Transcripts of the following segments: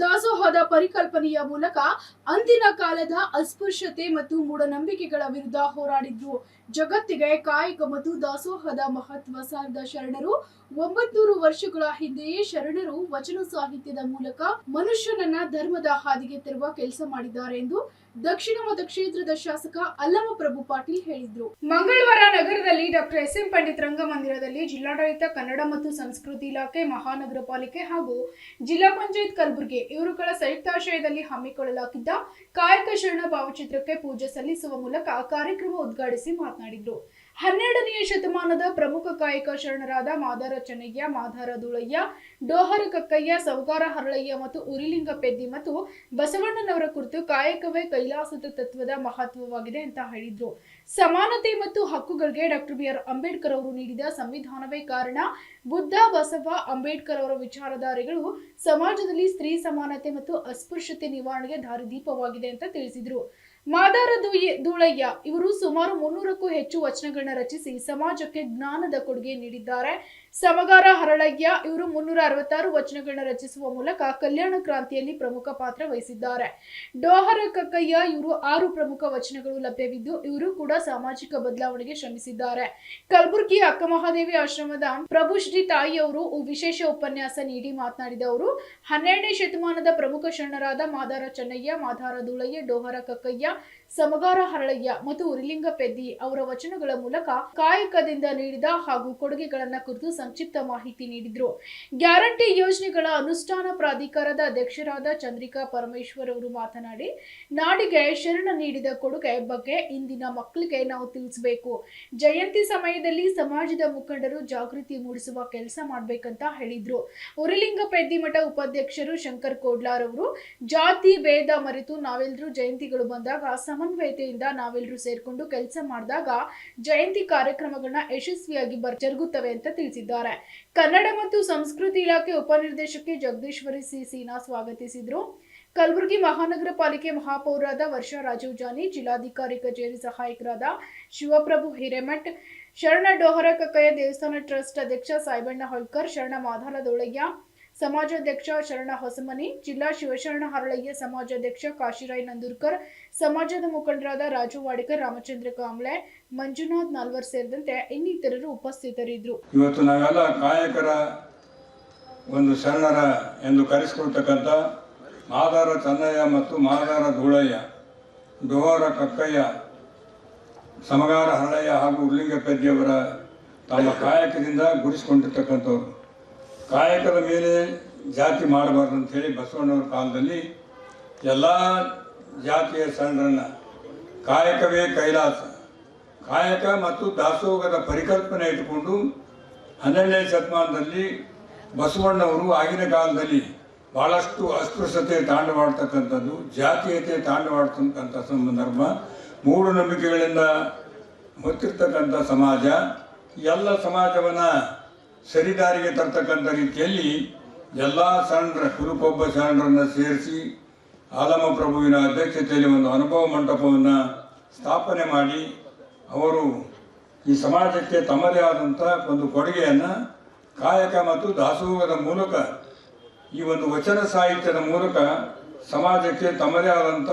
ದಾಸೋಹದ ಪರಿಕಲ್ಪನೆಯ ಮೂಲಕ ಅಂದಿನ ಕಾಲದ ಅಸ್ಪೃಶ್ಯತೆ ಮತ್ತು ಮೂಢನಂಬಿಕೆಗಳ ವಿರುದ್ಧ ಹೋರಾಡಿದ್ರು. ಜಗತ್ತಿಗೆ ಕಾಯಕ ಮತ್ತು ದಾಸೋಹದ ಮಹತ್ವ ಸಾರಿದ ಶರಣರು 900 ವರ್ಷಗಳ ಹಿಂದೆಯೇ ಶರಣರು ವಚನ ಸಾಹಿತ್ಯದ ಮೂಲಕ ಮನುಷ್ಯನನ್ನ ಧರ್ಮದ ಹಾದಿಗೆ ತರುವ ಕೆಲಸ ಮಾಡಿದ್ದಾರೆ ಎಂದು ದಕ್ಷಿಣ ಮತಕ್ಷೇತ್ರದ ಶಾಸಕ ಅಲ್ಲಮಪ್ರಭು ಪಾಟೀಲ್ ಹೇಳಿದ್ರು. ಮಂಗಳವಾರ ನಗರದಲ್ಲಿ ಡಾಕ್ಟರ್ ಎಸ್.ಎಂ. ಪಂಡಿತ್ ರಂಗಮಂದಿರದಲ್ಲಿ ಜಿಲ್ಲಾಡಳಿತ, ಕನ್ನಡ ಮತ್ತು ಸಂಸ್ಕೃತಿ ಇಲಾಖೆ, ಮಹಾನಗರ ಪಾಲಿಕೆ ಹಾಗೂ ಜಿಲ್ಲಾ ಪಂಚಾಯತ್ ಕಲಬುರಗಿ ಇವರುಗಳ ಸಂಯುಕ್ತಾಶ್ರಯದಲ್ಲಿ ಹಮ್ಮಿಕೊಳ್ಳಲಾಗಿದ್ದ ಕಾಯಕ ಶರಣ ಭಾವಚಿತ್ರಕ್ಕೆ ಪೂಜೆ ಸಲ್ಲಿಸುವ ಮೂಲಕ ಕಾರ್ಯಕ್ರಮ ಉದ್ಘಾಟಿಸಿ ಮಾತನಾಡಿದರು. 12ನೇ ಶತಮಾನದ ಪ್ರಮುಖ ಕಾಯಕ ಶರಣರಾದ ಮಾದಾರ ಚೆನ್ನಯ್ಯ, ಮಾದಾರ ಧೂಳಯ್ಯ, ಡೋಹರ ಕಕ್ಕಯ್ಯ, ಸೌಗಾರ ಹರಳಯ್ಯ ಮತ್ತು ಉರಿಲಿಂಗ ಪೆದ್ದಿ ಮತ್ತು ಬಸವಣ್ಣನವರ ಕುರಿತು ಕಾಯಕವೇ ಕೈಲಾಸದ ತತ್ವದ ಮಹತ್ವವಾಗಿದೆ ಅಂತ ಹೇಳಿದ್ರು. ಸಮಾನತೆ ಮತ್ತು ಹಕ್ಕುಗಳಿಗೆ ಡಾಕ್ಟರ್ ಬಿ.ಆರ್. ಅಂಬೇಡ್ಕರ್ ಅವರು ನೀಡಿದ ಸಂವಿಧಾನವೇ ಕಾರಣ. ಬುದ್ಧ, ಬಸವ, ಅಂಬೇಡ್ಕರ್ ಅವರ ವಿಚಾರಧಾರೆಗಳು ಸಮಾಜದಲ್ಲಿ ಸ್ತ್ರೀ ಸಮಾನತೆ ಮತ್ತು ಅಸ್ಪೃಶ್ಯತೆ ನಿವಾರಣೆಗೆ ದಾರಿದೀಪವಾಗಿದೆ ಅಂತ ತಿಳಿಸಿದ್ರು. ಮಾದಾರ ಧೂಳಯ್ಯ ಇವರು ಸುಮಾರು 300ಕ್ಕೂ ಹೆಚ್ಚು ವಚನಗಳನ್ನ ರಚಿಸಿ ಸಮಾಜಕ್ಕೆ ಜ್ಞಾನದ ಕೊಡುಗೆ ನೀಡಿದ್ದಾರೆ. ಸಮಗಾರ ಹರಳಯ್ಯ ಇವರು 366 ವಚನಗಳನ್ನ ರಚಿಸುವ ಮೂಲಕ ಕಲ್ಯಾಣ ಕ್ರಾಂತಿಯಲ್ಲಿ ಪ್ರಮುಖ ಪಾತ್ರ ವಹಿಸಿದ್ದಾರೆ. ಡೋಹರ ಕಕ್ಕಯ್ಯ ಇವರು 6 ಪ್ರಮುಖ ವಚನಗಳು ಲಭ್ಯವಿದ್ದು ಇವರು ಕೂಡ ಸಾಮಾಜಿಕ ಬದಲಾವಣೆಗೆ ಶ್ರಮಿಸಿದ್ದಾರೆ. ಕಲಬುರಗಿ ಅಕ್ಕಮಹಾದೇವಿ ಆಶ್ರಮದ ಪ್ರಭು ಶ್ರೀ ತಾಯಿ ಅವರು ವಿಶೇಷ ಉಪನ್ಯಾಸ ನೀಡಿ ಮಾತನಾಡಿದ ಅವರು 12ನೇ ಶತಮಾನದ ಪ್ರಮುಖ ಶರಣರಾದ ಮಾದಾರ ಚೆನ್ನಯ್ಯ, ಮಾದಾರ ಧೂಳಯ್ಯ, ಡೋಹರ ಕಕ್ಕಯ್ಯ, ಸಮಗಾರ ಹರಳಯ್ಯ ಮತ್ತು ಉರಿಲಿಂಗ ಪೆದ್ದಿ ಅವರ ವಚನಗಳ ಮೂಲಕ ಕಾಯಕದಿಂದ ನೀಡಿದ ಹಾಗೂ ಕೊಡುಗೆಗಳನ್ನ ಕುರಿತು ಸಂಕ್ಷಿಪ್ತ ಮಾಹಿತಿ ನೀಡಿದ್ರು. ಗ್ಯಾರಂಟಿ ಯೋಜನೆಗಳ ಅನುಷ್ಠಾನ ಪ್ರಾಧಿಕಾರದ ಅಧ್ಯಕ್ಷರಾದ ಚಂದ್ರಿಕಾ ಪರಮೇಶ್ವರ್ ಅವರು ಮಾತನಾಡಿ, ನಾಡಿಗೆ ಶರಣ ನೀಡಿದ ಕೊಡುಗೆ ಬಗ್ಗೆ ಇಂದಿನ ಮಕ್ಕಳಿಗೆ ನಾವು ತಿಳಿಸಬೇಕು. ಜಯಂತಿ ಸಮಯದಲ್ಲಿ ಸಮಾಜದ ಮುಖಂಡರು ಜಾಗೃತಿ ಮೂಡಿಸುವ ಕೆಲಸ ಮಾಡಬೇಕಂತ ಹೇಳಿದ್ರು. ಉರಿಲಿಂಗ ಪೆದ್ದಿ ಮಠ ಉಪಾಧ್ಯಕ್ಷರು ಶಂಕರ್ ಕೋಡ್ಲಾರ್ ಅವರು ಜಾತಿ ಭೇದ ಮರೆತು ನಾವೆಲ್ಲರೂ ಜಯಂತಿಗಳು ಬಂದಾಗ ಸಮನ್ವಯತೆಯಿಂದ ನಾವೆಲ್ಲರೂ ಸೇರ್ಕೊಂಡು ಕೆಲಸ ಮಾಡಿದಾಗ ಜಯಂತಿ ಕಾರ್ಯಕ್ರಮಗಳನ್ನ ಯಶಸ್ವಿಯಾಗಿ ಜರುಗುತ್ತವೆ ಅಂತ ತಿಳಿಸಿದ್ದಾರೆ. ಕನ್ನಡ ಮತ್ತು ಸಂಸ್ಕೃತಿ ಇಲಾಖೆ ಉಪನಿರ್ದೇಶಕಿ ಜಗದೀಶ್ವರಿ ಸಿ. ಸೀನಾ ಸ್ವಾಗತಿಸಿದ್ರು. ಕಲಬುರಗಿ ಮಹಾನಗರ ಪಾಲಿಕೆ ಮಹಾಪೌರರಾದ ವರ್ಷಾ ರಾಜೀವ್ ಜಾನಿ, ಜಿಲ್ಲಾಧಿಕಾರಿ ಕಚೇರಿ ಸಹಾಯಕರಾದ ಶಿವಪ್ರಭು ಹಿರೇಮಠ್, ಶರಣ ಡೋಹರ ಕಕ್ಕಯ್ಯ ದೇವಸ್ಥಾನ ಟ್ರಸ್ಟ್ ಅಧ್ಯಕ್ಷ ಸಾಯಿಬಣ್ಣ ಹೊಳ್ಕರ್, ಶರಣ ಮಾದಾರ ಧೂಳಯ್ಯ ಸಮಾಜಾಧ್ಯಕ್ಷ ಶರಣ ಹೊಸಮನಿ, ಜಿಲ್ಲಾ ಶಿವಶರಣ ಹರಳಯ್ಯ ಸಮಾಜಾಧ್ಯಕ್ಷ ಕಾಶಿರಾಯ್ ನಂದೂರ್ಕರ್, ಸಮಾಜದ ಮುಖಂಡರಾದ ರಾಜು ವಾಡಿಕರ್, ರಾಮಚಂದ್ರ ಕಾಂಬ್ಳೆ, ಮಂಜುನಾಥ್ ನಾಲ್ವರ್ ಸೇರಿದಂತೆ ಇನ್ನಿತರರು ಉಪಸ್ಥಿತರಿದ್ದರು. ಇವತ್ತು ನಾವೆಲ್ಲ ಕಾಯಕರ ಒಂದು ಶರಣರ ಎಂದು ಕರೆಸಿಕೊಳ್ತಕ್ಕಂಥ ಮಾದಾರ ಚೆನ್ನಯ್ಯ ಮತ್ತು ಮಾದಾರ ಧೂಳಯ್ಯ, ಡೋಹರ ಕಕ್ಕಯ್ಯ, ಸಮಗಾರ ಹರಳಯ್ಯ ಹಾಗೂ ಉರ್ಲಿಂಗ ಪೆದ್ದಿಯವರ ತಮ್ಮ ಕಾಯಕದಿಂದ ಗುರುಸಿಕೊಂಡಿರ್ತಕ್ಕಂಥವ್ರು. ಕಾಯಕದ ಮೇಲೆ ಜಾತಿ ಮಾಡಬಾರ್ದು ಅಂತ ಹೇಳಿ ಬಸವಣ್ಣವರ ಕಾಲದಲ್ಲಿ ಎಲ್ಲ ಜಾತಿಯ ಶರಣರನ್ನ ಕಾಯಕವೇ ಕೈಲಾಸ, ಕಾಯಕ ಮತ್ತು ದಾಸೋಹದ ಪರಿಕಲ್ಪನೆ ಇಟ್ಟುಕೊಂಡು 12ನೇ ಶತಮಾನದಲ್ಲಿ ಬಸವಣ್ಣವರು ಆಗಿನ ಕಾಲದಲ್ಲಿ ಭಾಳಷ್ಟು ಅಸ್ಪೃಶ್ಯತೆ ತಾಂಡವಾಡ್ತಕ್ಕಂಥದ್ದು, ಜಾತೀಯತೆ ತಾಂಡವಾಡ್ತಕ್ಕಂಥ ಸಂದರ್ಭ, ಮೂಢನಂಬಿಕೆಗಳಿಂದ ಹೊತ್ತಿರ್ತಕ್ಕಂಥ ಸಮಾಜ, ಎಲ್ಲ ಸಮಾಜವನ್ನು ಸರಿದಾರಿಗೆ ತರ್ತಕ್ಕಂಥ ರೀತಿಯಲ್ಲಿ ಎಲ್ಲ ಶರಣರ ಕುರುಕೊಬ್ಬ ಶರಣರನ್ನು ಸೇರಿಸಿ ಆಲಮಪ್ರಭುವಿನ ಅಧ್ಯಕ್ಷತೆಯಲ್ಲಿ ಒಂದು ಅನುಭವ ಮಂಟಪವನ್ನು ಸ್ಥಾಪನೆ ಮಾಡಿ ಅವರು ಈ ಸಮಾಜಕ್ಕೆ ತಮ್ಮದೇ ಆದಂಥ ಒಂದು ಕೊಡುಗೆಯನ್ನು ಕಾಯಕ ಮತ್ತು ದಾಸೋಹದ ಮೂಲಕ, ಈ ಒಂದು ವಚನ ಸಾಹಿತ್ಯದ ಮೂಲಕ ಸಮಾಜಕ್ಕೆ ತಮ್ಮದೇ ಆದಂಥ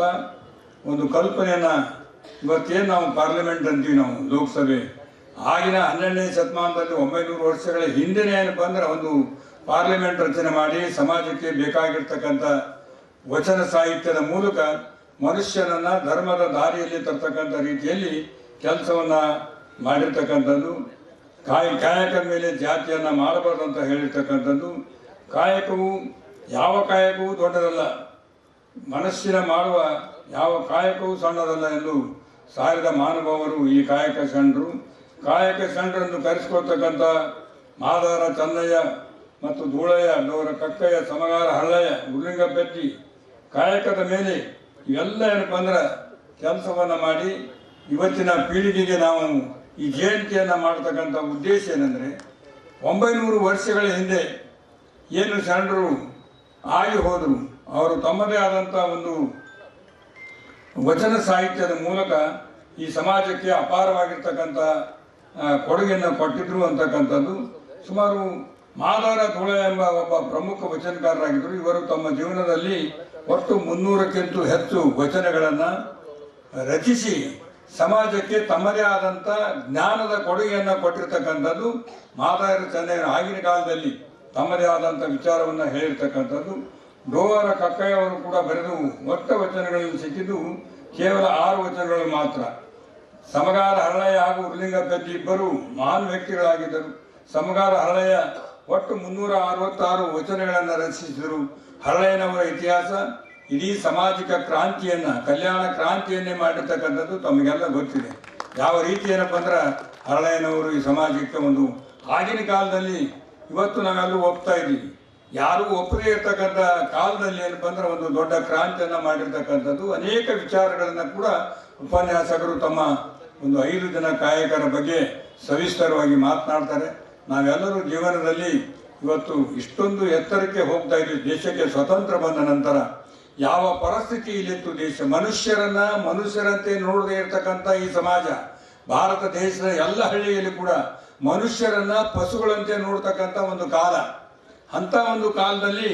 ಒಂದು ಕಲ್ಪನೆಯನ್ನು ಇವತ್ತೇನು ನಾವು ಪಾರ್ಲಿಮೆಂಟ್ ಅಂತೀವಿ, ನಾವು ಲೋಕಸಭೆ, ಆಗಿನ 12ನೇ ಶತಮಾನದಲ್ಲಿ 900 ವರ್ಷಗಳ ಹಿಂದೆನೇ ಏನಪ್ಪ ಅಂದ್ರೆ ಒಂದು ಪಾರ್ಲಿಮೆಂಟ್ ರಚನೆ ಮಾಡಿ ಸಮಾಜಕ್ಕೆ ಬೇಕಾಗಿರ್ತಕ್ಕಂಥ ವಚನ ಸಾಹಿತ್ಯದ ಮೂಲಕ ಮನುಷ್ಯನನ್ನು ಧರ್ಮದ ದಾರಿಯಲ್ಲಿ ತರ್ತಕ್ಕಂಥ ರೀತಿಯಲ್ಲಿ ಕೆಲಸವನ್ನು ಮಾಡಿರ್ತಕ್ಕಂಥದ್ದು. ಕಾಯಕದ ಮೇಲೆ ಜಾತಿಯನ್ನು ಮಾಡಬಾರ್ದು ಅಂತ ಹೇಳಿರ್ತಕ್ಕಂಥದ್ದು. ಕಾಯಕವು ಯಾವ ಕಾಯಕವೂ ದೊಡ್ಡದಲ್ಲ, ಮನಸ್ಸಿನ ಮಾಡುವ ಯಾವ ಕಾಯಕವೂ ಸಣ್ಣದಲ್ಲ ಎಂದು ಸಾರಿದ ಮಹಾನುಭಾವರು ಈ ಕಾಯಕ ಶರಣರು. ಕಾಯಕ ಶರಣರನ್ನು ಕರೆಸಿಕೊಳ್ತಕ್ಕಂಥ ಮಾದಾರ ಚೆನ್ನಯ್ಯ ಮತ್ತು ಧೂಳಯ್ಯ, ಡೋಹರ ಕಕ್ಕಯ್ಯ, ಸಮಗಾರ ಹರಳಯ್ಯ, ಉರ್ಲಿಂಗ ಪೆದ್ದಿ ಕಾಯಕದ ಮೇಲೆ ಇವೆಲ್ಲ ಏನಪ್ಪ ಅಂದ್ರೆ ಕೆಲಸವನ್ನು ಮಾಡಿ ಇವತ್ತಿನ ಪೀಳಿಗೆಗೆ ನಾವು ಈ ಜಯಂತಿಯನ್ನು ಮಾಡ್ತಕ್ಕಂಥ ಉದ್ದೇಶ ಏನಂದರೆ 900 ವರ್ಷಗಳ ಹಿಂದೆ ಏನು ಶರಣರು ಆಗಿ ಹೋದರು, ಅವರು ತಮ್ಮದೇ ಆದಂಥ ಒಂದು ವಚನ ಸಾಹಿತ್ಯದ ಮೂಲಕ ಈ ಸಮಾಜಕ್ಕೆ ಅಪಾರವಾಗಿರ್ತಕ್ಕಂಥ ಕೊಡುಗೆಯನ್ನು ಕೊಟ್ಟಿದ್ರು ಅಂತಕ್ಕಂಥದ್ದು. ಸುಮಾರು ಮಾದಾರ ಧೂಳ ಎಂಬ ಒಬ್ಬ ಪ್ರಮುಖ ವಚನಕಾರರಾಗಿದ್ದರು. ಇವರು ತಮ್ಮ ಜೀವನದಲ್ಲಿ ಒಟ್ಟು 300ಕ್ಕಿಂತ ಹೆಚ್ಚು ವಚನಗಳನ್ನು ರಚಿಸಿ ಸಮಾಜಕ್ಕೆ ತಮ್ಮದೇ ಆದಂಥ ಜ್ಞಾನದ ಕೊಡುಗೆಯನ್ನು ಕೊಟ್ಟಿರ್ತಕ್ಕಂಥದ್ದು ಮಾದಾರ ಚೆನ್ನಯ್ಯನ. ಆಗಿನ ಕಾಲದಲ್ಲಿ ತಮ್ಮದೇ ಆದಂಥ ವಿಚಾರವನ್ನು ಹೇಳಿರ್ತಕ್ಕಂಥದ್ದು. ಡೋವರ ಕಕ್ಕಯ್ಯ ಅವರು ಕೂಡ ಬರೆದು ಒಟ್ಟು ವಚನಗಳಲ್ಲಿ ಸಿಕ್ಕಿದ್ದು ಕೇವಲ 6 ವಚನಗಳು ಮಾತ್ರ. ಸಮಗಾರ ಹರಳಯ್ಯ ಹಾಗೂ ಉರ್ಲಿಂಗ ಪೆದ್ದಿ ಇಬ್ಬರು ಮಹಾನ್ ವ್ಯಕ್ತಿಗಳಾಗಿದ್ದರು. ಸಮಗಾರ ಹರಳಯ್ಯ ಒಟ್ಟು 366 ವಚನಗಳನ್ನು ರಚಿಸಿದರು. ಹರಳಯ್ಯನವರ ಇತಿಹಾಸ ಇಡೀ ಸಾಮಾಜಿಕ ಕ್ರಾಂತಿಯನ್ನು, ಕಲ್ಯಾಣ ಕ್ರಾಂತಿಯನ್ನೇ ಮಾಡಿರ್ತಕ್ಕಂಥದ್ದು ತಮಗೆಲ್ಲ ಗೊತ್ತಿದೆ. ಯಾವ ರೀತಿ ಏನಪ್ಪ ಅಂದ್ರೆ ಹರಳಯ್ಯನವರು ಈ ಸಮಾಜಕ್ಕೆ ಒಂದು ಆಗಿನ ಕಾಲದಲ್ಲಿ, ಇವತ್ತು ನಾವೆಲ್ಲರೂ ಒಪ್ತಾ ಇದ್ದೀವಿ, ಯಾರೂ ಒಪ್ಪದೇ ಇರ್ತಕ್ಕಂಥ ಕಾಲದಲ್ಲಿ ಏನಪ್ಪ ಅಂದ್ರೆ ಒಂದು ದೊಡ್ಡ ಕ್ರಾಂತಿಯನ್ನು ಮಾಡಿರ್ತಕ್ಕಂಥದ್ದು. ಅನೇಕ ವಿಚಾರಗಳನ್ನು ಕೂಡ ಉಪನ್ಯಾಸಕರು ತಮ್ಮ ಒಂದು 5 ಜನ ಕಾಯಕರ ಬಗ್ಗೆ ಸವಿಸ್ತರವಾಗಿ ಮಾತನಾಡ್ತಾರೆ. ನಾವೆಲ್ಲರೂ ಜೀವನದಲ್ಲಿ ಇವತ್ತು ಇಷ್ಟೊಂದು ಎತ್ತರಕ್ಕೆ ಹೋಗ್ತಾ ಇದ್ದೀವಿ. ದೇಶಕ್ಕೆ ಸ್ವತಂತ್ರ ಬಂದ ನಂತರ ಯಾವ ಪರಿಸ್ಥಿತಿಯಲ್ಲಿತ್ತು ದೇಶ, ಮನುಷ್ಯರಂತೆ ನೋಡದೇ ಇರ್ತಕ್ಕಂಥ ಈ ಸಮಾಜ, ಭಾರತ ದೇಶದ ಎಲ್ಲ ಹಳ್ಳಿಯಲ್ಲಿ ಕೂಡ ಮನುಷ್ಯರನ್ನ ಪಶುಗಳಂತೆ ನೋಡ್ತಕ್ಕಂಥ ಒಂದು ಕಾಲ. ಅಂಥ ಒಂದು ಕಾಲದಲ್ಲಿ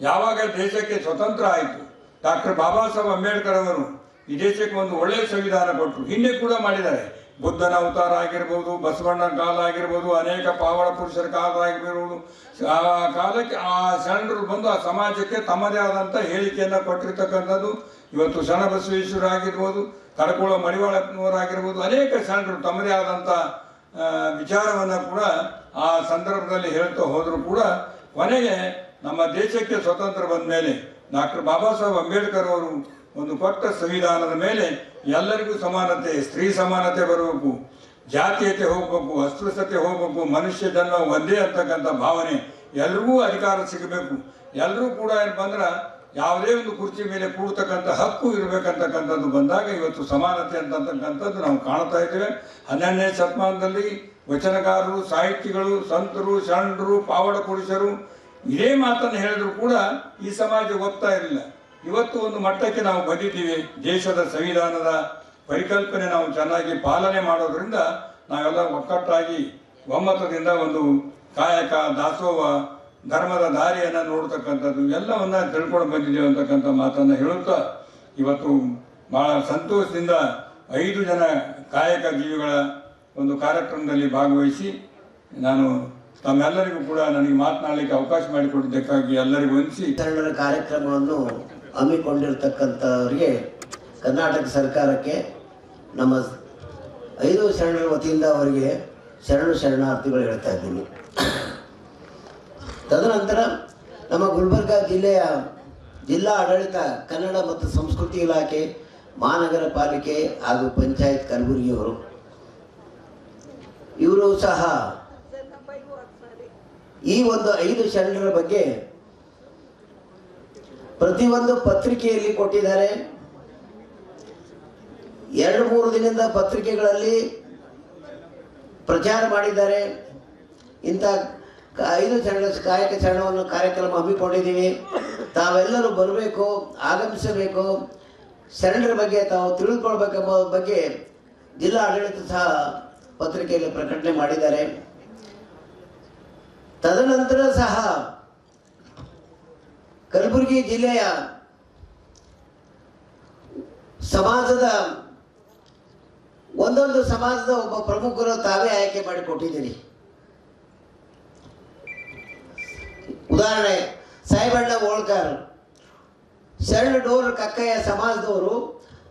ಯಾವಾಗ ದೇಶಕ್ಕೆ ಸ್ವತಂತ್ರ ಆಯಿತು, ಡಾಕ್ಟರ್ ಬಾಬಾ ಸಾಹೇಬ್ ಅಂಬೇಡ್ಕರ್ ಅವರು ಈ ದೇಶಕ್ಕೆ ಒಂದು ಒಳ್ಳೆಯ ಸಂವಿಧಾನ ಕೊಟ್ಟರು. ಹಿಂದೆ ಕೂಡ ಮಾಡಿದ್ದಾರೆ. ಬುದ್ಧನ ಅವತಾರ ಆಗಿರ್ಬೋದು, ಬಸವಣ್ಣನ ಕಾಲ ಆಗಿರ್ಬೋದು, ಅನೇಕ ಪಾವಳ ಪುರುಷರ ಕಾಲ ಆಗಿರ್ಬೋದು. ಆ ಕಾಲಕ್ಕೆ ಆ ಶರಣರು ಬಂದು ಆ ಸಮಾಜಕ್ಕೆ ತಮ್ಮದೇ ಆದಂಥ ಹೇಳಿಕೆಯನ್ನು ಕೊಟ್ಟಿರ್ತಕ್ಕಂಥದ್ದು. ಇವತ್ತು ಶರಣಬಸವೇಶ್ವರ ಆಗಿರ್ಬೋದು, ಕಡಕೋಳ ಮಡಿವಾಳಪ್ಪನವರಾಗಿರ್ಬೋದು, ಅನೇಕ ಶರಣರು ತಮ್ಮದೇ ಆದಂಥ ವಿಚಾರವನ್ನು ಕೂಡ ಆ ಸಂದರ್ಭದಲ್ಲಿ ಹೇಳ್ತಾ ಹೋದರೂ ಕೂಡ ಕೊನೆಗೆ ನಮ್ಮ ದೇಶಕ್ಕೆ ಸ್ವತಂತ್ರ ಬಂದ ಮೇಲೆ ಡಾಕ್ಟರ್ ಬಾಬಾ ಸಾಹೇಬ್ ಅಂಬೇಡ್ಕರ್ ಅವರು ಒಂದು ಕೊಟ್ಟ ಸಂವಿಧಾನದ ಮೇಲೆ ಎಲ್ಲರಿಗೂ ಸಮಾನತೆ, ಸ್ತ್ರೀ ಸಮಾನತೆ ಬರಬೇಕು, ಜಾತೀಯತೆ ಹೋಗಬೇಕು, ಅಸ್ಪೃಶ್ಯತೆ ಹೋಗಬೇಕು, ಮನುಷ್ಯ ಜನ್ಮ ಒಂದೇ ಅಂತಕ್ಕಂಥ ಭಾವನೆ, ಎಲ್ರಿಗೂ ಅಧಿಕಾರ ಸಿಗಬೇಕು, ಎಲ್ಲರೂ ಕೂಡ ಏನಪ್ಪ ಅಂದ್ರೆ ಯಾವುದೇ ಒಂದು ಕುರ್ಚಿ ಮೇಲೆ ಕೂಡ್ತಕ್ಕಂಥ ಹಕ್ಕು ಇರಬೇಕಂತಕ್ಕಂಥದ್ದು ಬಂದಾಗ ಇವತ್ತು ಸಮಾನತೆ ಅಂತಕ್ಕಂಥದ್ದು ನಾವು ಕಾಣ್ತಾ ಇದ್ದೇವೆ. 12ನೇ ಶತಮಾನದಲ್ಲಿ ವಚನಕಾರರು, ಸಾಹಿತಿಗಳು, ಸಂತರು, ಶರಣರು, ಪಾವಡ ಪುರುಷರು ಇದೇ ಮಾತನ್ನು ಹೇಳಿದ್ರು ಕೂಡ ಈ ಸಮಾಜ ಒಪ್ತಾ ಇರಲಿಲ್ಲ. ಇವತ್ತು ಒಂದು ಮಟ್ಟಕ್ಕೆ ನಾವು ಬಂದಿದ್ದೀವಿ. ದೇಶದ ಸಂವಿಧಾನದ ಪರಿಕಲ್ಪನೆ ನಾವು ಚೆನ್ನಾಗಿ ಪಾಲನೆ ಮಾಡೋದ್ರಿಂದ ನಾವೆಲ್ಲ ಒಕ್ಕಟ್ಟಾಗಿ ಒಮ್ಮತದಿಂದ ಒಂದು ಕಾಯಕ, ದಾಸೋಹ, ಧರ್ಮದ ದಾರಿಯನ್ನು ನೋಡ್ತಕ್ಕಂಥದ್ದು ಎಲ್ಲವನ್ನ ತಿಳ್ಕೊಂಡು ಬಂದಿದ್ದೇವೆ ಅಂತಕ್ಕಂಥ ಮಾತನ್ನು ಹೇಳುತ್ತಾ ಇವತ್ತು ಬಹಳ ಸಂತೋಷದಿಂದ 5 ಜನ ಕಾಯಕ ಜೀವಿಗಳ ಒಂದು ಕಾರ್ಯಕ್ರಮದಲ್ಲಿ ಭಾಗವಹಿಸಿ ನಾನು ತಮ್ಮೆಲ್ಲರಿಗೂ ಕೂಡ ನನಗೆ ಮಾತನಾಡಲಿಕ್ಕೆ ಅವಕಾಶ ಮಾಡಿಕೊಟ್ಟಿದ್ದಕ್ಕಾಗಿ ಎಲ್ಲರಿಗೂ ವಂದಿಸಿ ಶರಣರ ಕಾರ್ಯಕ್ರಮವನ್ನು ಹಮ್ಮಿಕೊಂಡಿರ್ತಕ್ಕಂಥವರಿಗೆ ಕರ್ನಾಟಕ ಸರ್ಕಾರಕ್ಕೆ ನಮ್ಮ 5 ಶರಣರ ವತಿಯಿಂದ ಅವರಿಗೆ ಶರಣಾರ್ಥಿಗಳು ಹೇಳ್ತಾ ಇದ್ದೀನಿ. ತದನಂತರ ನಮ್ಮ ಗುಲ್ಬರ್ಗ ಜಿಲ್ಲೆಯ ಜಿಲ್ಲಾ ಆಡಳಿತ, ಕನ್ನಡ ಮತ್ತು ಸಂಸ್ಕೃತಿ ಇಲಾಖೆ, ಮಹಾನಗರ ಪಾಲಿಕೆ ಹಾಗೂ ಪಂಚಾಯತ್ ಕಲಬುರಗಿಯವರು, ಇವರು ಸಹ ಈ ಒಂದು 5 ಶರಣರ ಬಗ್ಗೆ ಪ್ರತಿಯೊಂದು ಪತ್ರಿಕೆಯಲ್ಲಿ ಕೊಟ್ಟಿದ್ದಾರೆ. 2-3 ದಿನದಿಂದ ಪತ್ರಿಕೆಗಳಲ್ಲಿ ಪ್ರಚಾರ ಮಾಡಿದ್ದಾರೆ. ಇಂಥ 5 ಕಾಯಕ ಶರಣವನ್ನು ಕಾರ್ಯಕ್ರಮ ಹಮ್ಮಿಕೊಂಡಿದ್ದೀವಿ, ತಾವೆಲ್ಲರೂ ಬರಬೇಕು, ಆಗಮಿಸಬೇಕು, ಶರಣರ ಬಗ್ಗೆ ತಾವು ತಿಳಿದುಕೊಳ್ಬೇಕೆಂಬ ಬಗ್ಗೆ ಜಿಲ್ಲಾ ಆಡಳಿತ ಸಹ ಪತ್ರಿಕೆಯಲ್ಲಿ ಪ್ರಕಟಣೆ ಮಾಡಿದ್ದಾರೆ. ತದನಂತರ ಸಹ ಕಲಬುರಗಿ ಜಿಲ್ಲೆಯ ಸಮಾಜದ ಒಂದೊಂದು ಸಮಾಜದ ಒಬ್ಬ ಪ್ರಮುಖರು ತಾವೇ ಆಯ್ಕೆ ಮಾಡಿಕೊಟ್ಟಿದ್ದೀರಿ. ಉದಾಹರಣೆ, ಸಾಯಿಬಣ್ಣ ಹೋಳ್ಕರ್, ಶರಣ ಡೋರ್ ಕಕ್ಕಯ್ಯ ಸಮಾಜದವರು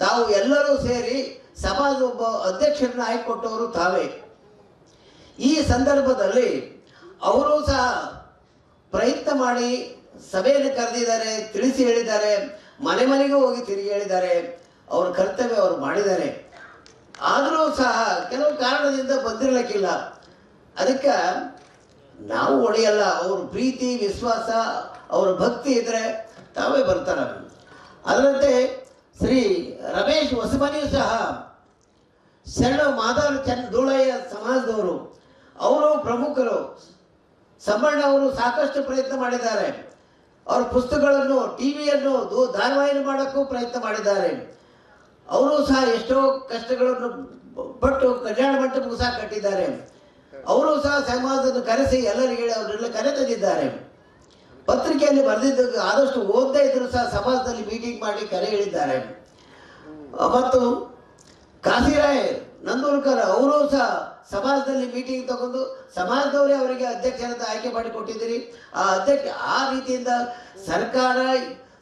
ತಾವು ಎಲ್ಲರೂ ಸೇರಿ ಸಮಾಜದ ಒಬ್ಬ ಅಧ್ಯಕ್ಷರನ್ನ ಆಯ್ಕೊಟ್ಟವರು ತಾವೇ. ಈ ಸಂದರ್ಭದಲ್ಲಿ ಅವರು ಸಹ ಪ್ರಯತ್ನ ಮಾಡಿ ಸಭೆಯನ್ನು ಕರೆದಿದ್ದಾರೆ, ತಿಳಿಸಿ ಹೇಳಿದ್ದಾರೆ, ಮನೆ ಮನೆಗೂ ಹೋಗಿ ತಿರುಗಿ ಹೇಳಿದ್ದಾರೆ, ಅವ್ರ ಕರ್ತವ್ಯ ಅವರು ಮಾಡಿದ್ದಾರೆ. ಆದರೂ ಸಹ ಕೆಲವು ಕಾರಣದಿಂದ ಬಂದಿರಲಿಕ್ಕಿಲ್ಲ. ಅದಕ್ಕೆ ನಾವು ಒಡೆಯಲ್ಲ, ಅವ್ರ ಪ್ರೀತಿ, ವಿಶ್ವಾಸ, ಅವರ ಭಕ್ತಿ ಇದ್ದರೆ ತಾವೇ ಬರ್ತಾರೆ. ಅದರಂತೆ ಶ್ರೀ ರಮೇಶ್ ಹೊಸಮನಿಯು ಸಹ ಶರಣ ಮಾದಾರ ಧೂಳಯ್ಯ ಸಮಾಜದವರು, ಅವರು ಪ್ರಮುಖರು. ಸಂಬಣ್ಣ ಅವರು ಸಾಕಷ್ಟು ಪ್ರಯತ್ನ ಮಾಡಿದ್ದಾರೆ. ಅವರ ಪುಸ್ತಕಗಳನ್ನು, ಟಿವಿಯನ್ನು ಧಾರಾವಾಹಿ ಮಾಡೋಕ್ಕೂ ಪ್ರಯತ್ನ ಮಾಡಿದ್ದಾರೆ. ಅವರು ಸಹ ಎಷ್ಟೋ ಕಷ್ಟಗಳನ್ನು ಪಟ್ಟು ಕಲ್ಯಾಣ ಮಂಟಪಕ್ಕೂ ಸಹ ಕಟ್ಟಿದ್ದಾರೆ. ಅವರು ಸಹ ಸಮಾಜವನ್ನು ಕರೆಸಿ ಎಲ್ಲರಿಗೆ ಹೇಳಿ ಅವರೆಲ್ಲ ಕರೆ ತಂದಿದ್ದಾರೆ. ಪತ್ರಿಕೆಯಲ್ಲಿ ಬರೆದಿದ್ದು ಆದಷ್ಟು ಓದದೇ ಇದ್ರು ಸಹ ಸಮಾಜದಲ್ಲಿ ಮೀಟಿಂಗ್ ಮಾಡಿ ಕರೆ ಹೇಳಿದ್ದಾರೆ. ಮತ್ತು ಕಾಶಿರಾಯ್ ನಂದೂರ್ಕರ್ ಅವರು ಸಹ ಸಮಾಜದಲ್ಲಿ ಮೀಟಿಂಗ್ ತಗೊಂಡು ಸಮಾಜದವರೇ ಅವರಿಗೆ ಅಧ್ಯಕ್ಷರಂತ ಆಯ್ಕೆ ಮಾಡಿ ಕೊಟ್ಟಿದ್ದೀರಿ. ಆ ರೀತಿಯಿಂದ ಸರ್ಕಾರ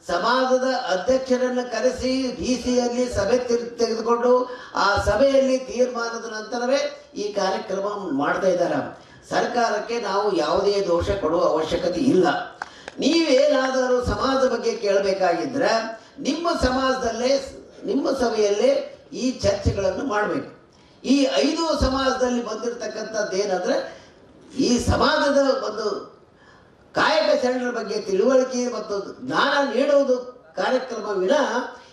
ಸಮಾಜದ ಅಧ್ಯಕ್ಷರನ್ನು ಕರೆಸಿ ಡಿಸಿಯಲ್ಲಿ ಸಭೆ ತೆಗೆದುಕೊಂಡು ಆ ಸಭೆಯಲ್ಲಿ ತೀರ್ಮಾನದ ನಂತರವೇ ಈ ಕಾರ್ಯಕ್ರಮ ಮಾಡ್ತಾ ಇದ್ದಾರೆ. ಸರ್ಕಾರಕ್ಕೆ ನಾವು ಯಾವುದೇ ದೋಷ ಕೊಡುವ ಅವಶ್ಯಕತೆ ಇಲ್ಲ. ನೀವೇನಾದರೂ ಸಮಾಜ ಬಗ್ಗೆ ಕೇಳಬೇಕಾಗಿದ್ರೆ ನಿಮ್ಮ ಸಮಾಜದಲ್ಲೇ ನಿಮ್ಮ ಸಭೆಯಲ್ಲೇ ಈ ಚರ್ಚೆಗಳನ್ನು ಮಾಡಬೇಕು. ಈ 5 ಸಮಾಜದಲ್ಲಿ ಬಂದಿರತಕ್ಕಂಥದ್ದು ಏನಂದರೆ ಈ ಸಮಾಜದ ಒಂದು ಕಾಯಕ ಶರಣರ ಬಗ್ಗೆ ತಿಳುವಳಿಕೆ ಮತ್ತು ಜ್ಞಾನ ನೀಡುವುದು ಕಾರ್ಯಕ್ರಮ ವಿನ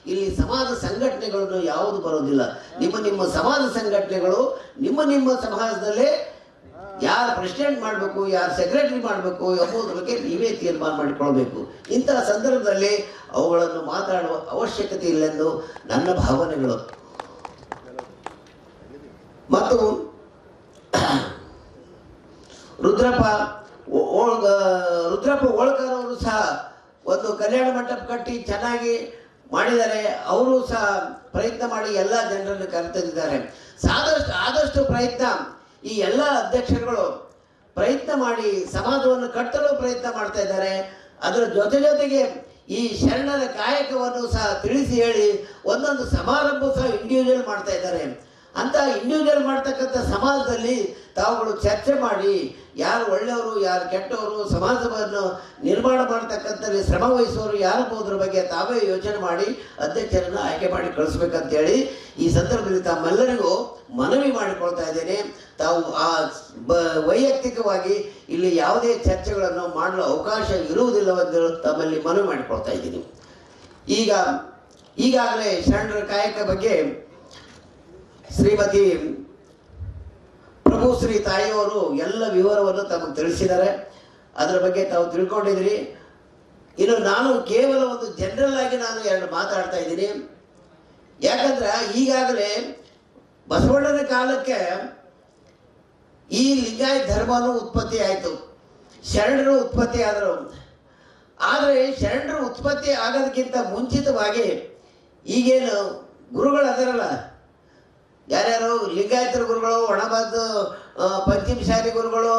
ಇಲ್ಲಿ ಸಮಾಜ ಸಂಘಟನೆಗಳನ್ನು ಯಾವುದು ಬರೋದಿಲ್ಲ. ನಿಮ್ಮ ಸಮಾಜ ಸಂಘಟನೆಗಳು ನಿಮ್ಮ ಸಮಾಜದಲ್ಲೇ ಯಾರು ಪ್ರೆಸಿಡೆಂಟ್ ಮಾಡಬೇಕು, ಯಾರು ಸೆಕ್ರೆಟರಿ ಮಾಡಬೇಕು ಎಂಬುದರ ಬಗ್ಗೆ ನೀವೇ ತೀರ್ಮಾನ ಮಾಡಿಕೊಳ್ಬೇಕು. ಇಂತಹ ಸಂದರ್ಭದಲ್ಲಿ ಅವುಗಳನ್ನು ಮಾತಾಡುವ ಅವಶ್ಯಕತೆ ಇಲ್ಲೆಂದು ನನ್ನ ಭಾವನೆಗಳು. ಮತ್ತು ರುದ್ರಪ್ಪ ಓಳ್ಕರ್ ಅವರು ಸಹ ಒಂದು ಕಲ್ಯಾಣ ಮಂಟಪ ಕಟ್ಟಿ ಚೆನ್ನಾಗಿ ಮಾಡಿದ್ದಾರೆ. ಅವರು ಸಹ ಪ್ರಯತ್ನ ಮಾಡಿ ಎಲ್ಲ ಜನರನ್ನು ಕರೆತಂದಿದ್ದಾರೆ. ಆದಷ್ಟು ಪ್ರಯತ್ನ ಈ ಎಲ್ಲ ಅಧ್ಯಕ್ಷರುಗಳು ಪ್ರಯತ್ನ ಮಾಡಿ ಸಮಾಜವನ್ನು ಕಟ್ಟಲು ಪ್ರಯತ್ನ ಮಾಡ್ತಾ ಇದ್ದಾರೆ. ಅದರ ಜೊತೆಗೆ ಈ ಶರಣರ ಕಾಯಕವನ್ನು ಸಹ ತಿಳಿಸಿ ಹೇಳಿ ಒಂದೊಂದು ಸಮಾರಂಭ ಸಹ ಇಂಡಿವಿಜುವಲ್ ಮಾಡ್ತಾ ಇದ್ದಾರೆ. ಅಂತ ಇಂಡಿವಿಜುವಲ್ ಮಾಡ್ತಕ್ಕಂಥ ಸಮಾಜದಲ್ಲಿ ತಾವುಗಳು ಚರ್ಚೆ ಮಾಡಿ ಯಾರು ಒಳ್ಳೆಯವರು ಯಾರು ಕೆಟ್ಟವರು, ಸಮಾಜವನ್ನು ನಿರ್ಮಾಣ ಮಾಡ್ತಕ್ಕಂಥಲ್ಲಿ ಶ್ರಮ ವಹಿಸೋರು ಯಾರು ಹೋದ್ರ ಬಗ್ಗೆ ತಾವೇ ಯೋಚನೆ ಮಾಡಿ ಅಧ್ಯಕ್ಷರನ್ನು ಆಯ್ಕೆ ಮಾಡಿ ಕಳಿಸ್ಬೇಕಂತೇಳಿ ಈ ಸಂದರ್ಭದಲ್ಲಿ ತಮ್ಮೆಲ್ಲರಿಗೂ ಮನವಿ ಮಾಡಿಕೊಳ್ತಾ ಇದ್ದೇನೆ. ತಾವು ವೈಯಕ್ತಿಕವಾಗಿ ಇಲ್ಲಿ ಯಾವುದೇ ಚರ್ಚೆಗಳನ್ನು ಮಾಡಲು ಅವಕಾಶ ಇರುವುದಿಲ್ಲವೆಂದು ತಮ್ಮಲ್ಲಿ ಮನವಿ ಮಾಡಿಕೊಳ್ತಾ ಇದ್ದೀನಿ. ಈಗಾಗಲೇ ಶರಣರ ಕಾಯಕ ಬಗ್ಗೆ ಶ್ರೀಮತಿ ಪ್ರಭುಶ್ರೀ ತಾಯಿಯವರು ಎಲ್ಲ ವಿವರವನ್ನು ತಮಗೆ ತಿಳಿಸಿದ್ದಾರೆ. ಅದರ ಬಗ್ಗೆ ತಾವು ತಿಳ್ಕೊಂಡಿದ್ದೀರಿ. ಇನ್ನು ನಾನು ಕೇವಲ ಒಂದು ಜನರಲ್ ಆಗಿ ನಾನು 2 ಮಾತಾಡ್ತಾ ಇದ್ದೀನಿ. ಯಾಕಂದ್ರೆ ಈಗಾಗಲೇ ಬಸವಣ್ಣನ ಕಾಲಕ್ಕೆ ಈ ಲಿಂಗಾಯತ ಧರ್ಮನೂ ಉತ್ಪತ್ತಿ ಆಯಿತು, ಶರಣರು ಉತ್ಪತ್ತಿ ಆದರು. ಆದರೆ ಶರಣರು ಉತ್ಪತ್ತಿ ಆಗೋದಕ್ಕಿಂತ ಮುಂಚಿತವಾಗಿ ಈಗೇನು ಗುರುಗಳು ಅದರಲ್ಲ, ಯಾರ್ಯಾರು ಲಿಂಗಾಯತರ ಗುರುಗಳು, ಒಣಬದ್ದು ಪಂಚಮಶಾಲಿ ಗುರುಗಳು,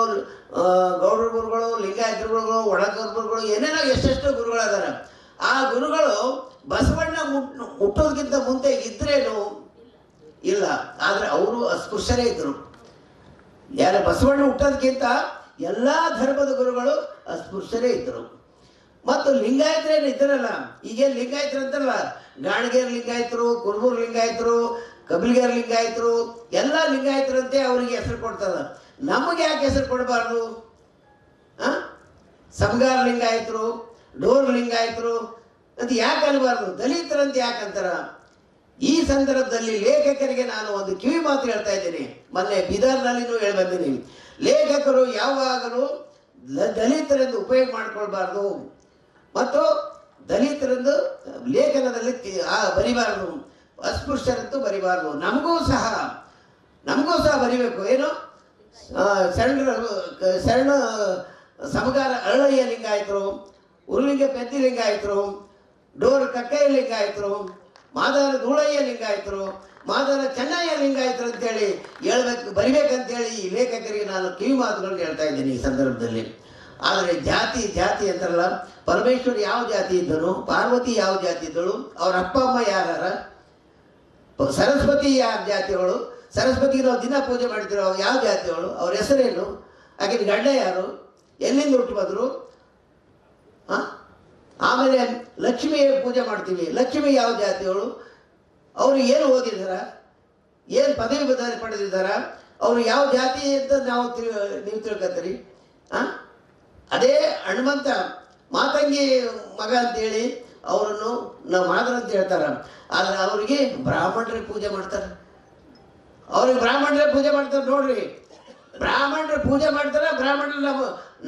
ಗೌಡ್ರ ಗುರುಗಳು, ಲಿಂಗಾಯತರ ಗುರುಗಳು, ಒಣಕರ ಗುರುಗಳು, ಏನೇನೋ ಎಷ್ಟೆಷ್ಟು ಗುರುಗಳು ಅದಾರ. ಆ ಗುರುಗಳು ಬಸವಣ್ಣ ಹುಟ್ಟೋದಕ್ಕಿಂತ ಮುಂದೆ ಇದ್ರೇನು ಇಲ್ಲ, ಆದರೆ ಅವರು ಅಸ್ಪೃಶ್ಯರೇ ಇದ್ದರು. ಯಾರು ಬಸವಣ್ಣ ಹುಟ್ಟೋದಕ್ಕಿಂತ ಎಲ್ಲ ಧರ್ಮದ ಗುರುಗಳು ಅಸ್ಪೃಶ್ಯರೇ ಇದ್ದರು. ಮತ್ತು ಲಿಂಗಾಯತರೇನು ಇದ್ದಾರಲ್ಲ, ಈಗೇನು ಲಿಂಗಾಯತರು ಅಂತಾರಲ್ಲ, ಗಾಣಿಗೇರ್ ಲಿಂಗಾಯತರು, ಕುರುಬೂರು ಲಿಂಗಾಯತರು, ಕಬಿಲ್ಗೇರ್ ಲಿಂಗಾಯತರು, ಎಲ್ಲ ಲಿಂಗಾಯತರಂತೆ ಅವರಿಗೆ ಹೆಸರು ಕೊಡ್ತಾರೆ. ನಮಗೆ ಯಾಕೆ ಹೆಸರು ಕೊಡಬಾರ್ದು? ಸಮಗಾರ ಲಿಂಗಾಯತರು, ಡೋರ್ ಲಿಂಗಾಯತರು ಅಂತ ಯಾಕೆ ಅನ್ಬಾರ್ದು? ದಲಿತರಂತ ಯಾಕಂತಾರ? ಈ ಸಂದರ್ಭದಲ್ಲಿ ಲೇಖಕರಿಗೆ ನಾನು ಒಂದು ಕಿವಿ ಮಾತು ಹೇಳ್ತಾ ಇದ್ದೀನಿ. ಮೊನ್ನೆ ಬೀದರ್ನಲ್ಲಿನೂ ಹೇಳಿ ಬಂದಿದ್ದೀನಿ. ಲೇಖಕರು ಯಾವಾಗಲೂ ದಲಿತರೆಂದು ಉಪಯೋಗ ಮಾಡ್ಕೊಳ್ಬಾರ್ದು ಮತ್ತು ದಲಿತರೆಂದು ಲೇಖನದಲ್ಲಿ ಬರಿಬಾರ್ದು, ಅಸ್ಪೃಶ್ಯರಂತೂ ಬರಿಬಾರ್ದು. ನಮಗೂ ಸಹ ಬರಿಬೇಕು. ಏನು ಶರಣ ಸಮಗಾರ ಅರಳಯ್ಯ ಲಿಂಗಾಯತರು, ಉರುಲಿಂಗ ಪೆದ್ದಿ ಲಿಂಗಾಯತರು, ಡೋರ್ ಕಕ್ಕಯ್ಯ ಲಿಂಗಾಯತರು, ಮಾದಾರ ಧೂಳಯ್ಯ ಲಿಂಗಾಯತರು, ಮಾದಾರ ಚೆನ್ನಯ್ಯ ಲಿಂಗಾಯತರು ಅಂತೇಳಿ ಬರಿಬೇಕಂತೇಳಿ ಈ ಲೇಖಕರಿಗೆ ನಾನು ಕಿವಿ ಮಾತುಗಳನ್ನು ಹೇಳ್ತಾ ಇದ್ದೀನಿ ಈ ಸಂದರ್ಭದಲ್ಲಿ. ಆದರೆ ಜಾತಿ ಅಂತಾರಲ್ಲ, ಪರಮೇಶ್ವರ್ ಯಾವ ಜಾತಿ ಇದ್ದನು, ಪಾರ್ವತಿ ಯಾವ ಜಾತಿ ಇದ್ದಳು, ಅವ್ರ ಅಪ್ಪ ಅಮ್ಮ ಯಾರ, ಸರಸ್ವತಿ ಯಾವ ಜಾತಿಗಳು, ಸರಸ್ವತಿಗೆ ನಾವು ದಿನ ಪೂಜೆ ಮಾಡ್ತೀರೋ ಯಾವ ಜಾತಿಗಳು, ಅವ್ರ ಹೆಸರೇನು, ಆಕಿನ ಗಂಡ ಯಾರು, ಎಲ್ಲಿಂದ ಹುಟ್ಟು ಬಂದರು. ಆಮೇಲೆ ಲಕ್ಷ್ಮಿ ಪೂಜೆ ಮಾಡ್ತೀವಿ, ಲಕ್ಷ್ಮಿ ಯಾವ ಜಾತಿಗಳು, ಅವರು ಏನು ಓದಿದಾರ, ಏನು ಪದವಿ ಪಡೆದಿದ್ದಾರ, ಅವರು ಯಾವ ಜಾತಿ ಅಂತ ನೀವು ತಿಳ್ಕೊತೀರಿ. ಅದೇ ಹನುಮಂತ ಮಾತಂಗಿ ಮಗ ಅಂತೇಳಿ ಅವರನ್ನು ನಾವು ಮಾದರ ಅಂತ ಹೇಳ್ತಾರೆ. ಆದರೆ ಅವರಿಗೆ ಬ್ರಾಹ್ಮಣರೇ ಪೂಜೆ ಮಾಡ್ತಾರೆ. ನೋಡ್ರಿ, ಬ್ರಾಹ್ಮಣರು ಪೂಜೆ ಮಾಡ್ತಾರೆ. ಬ್ರಾಹ್ಮಣರು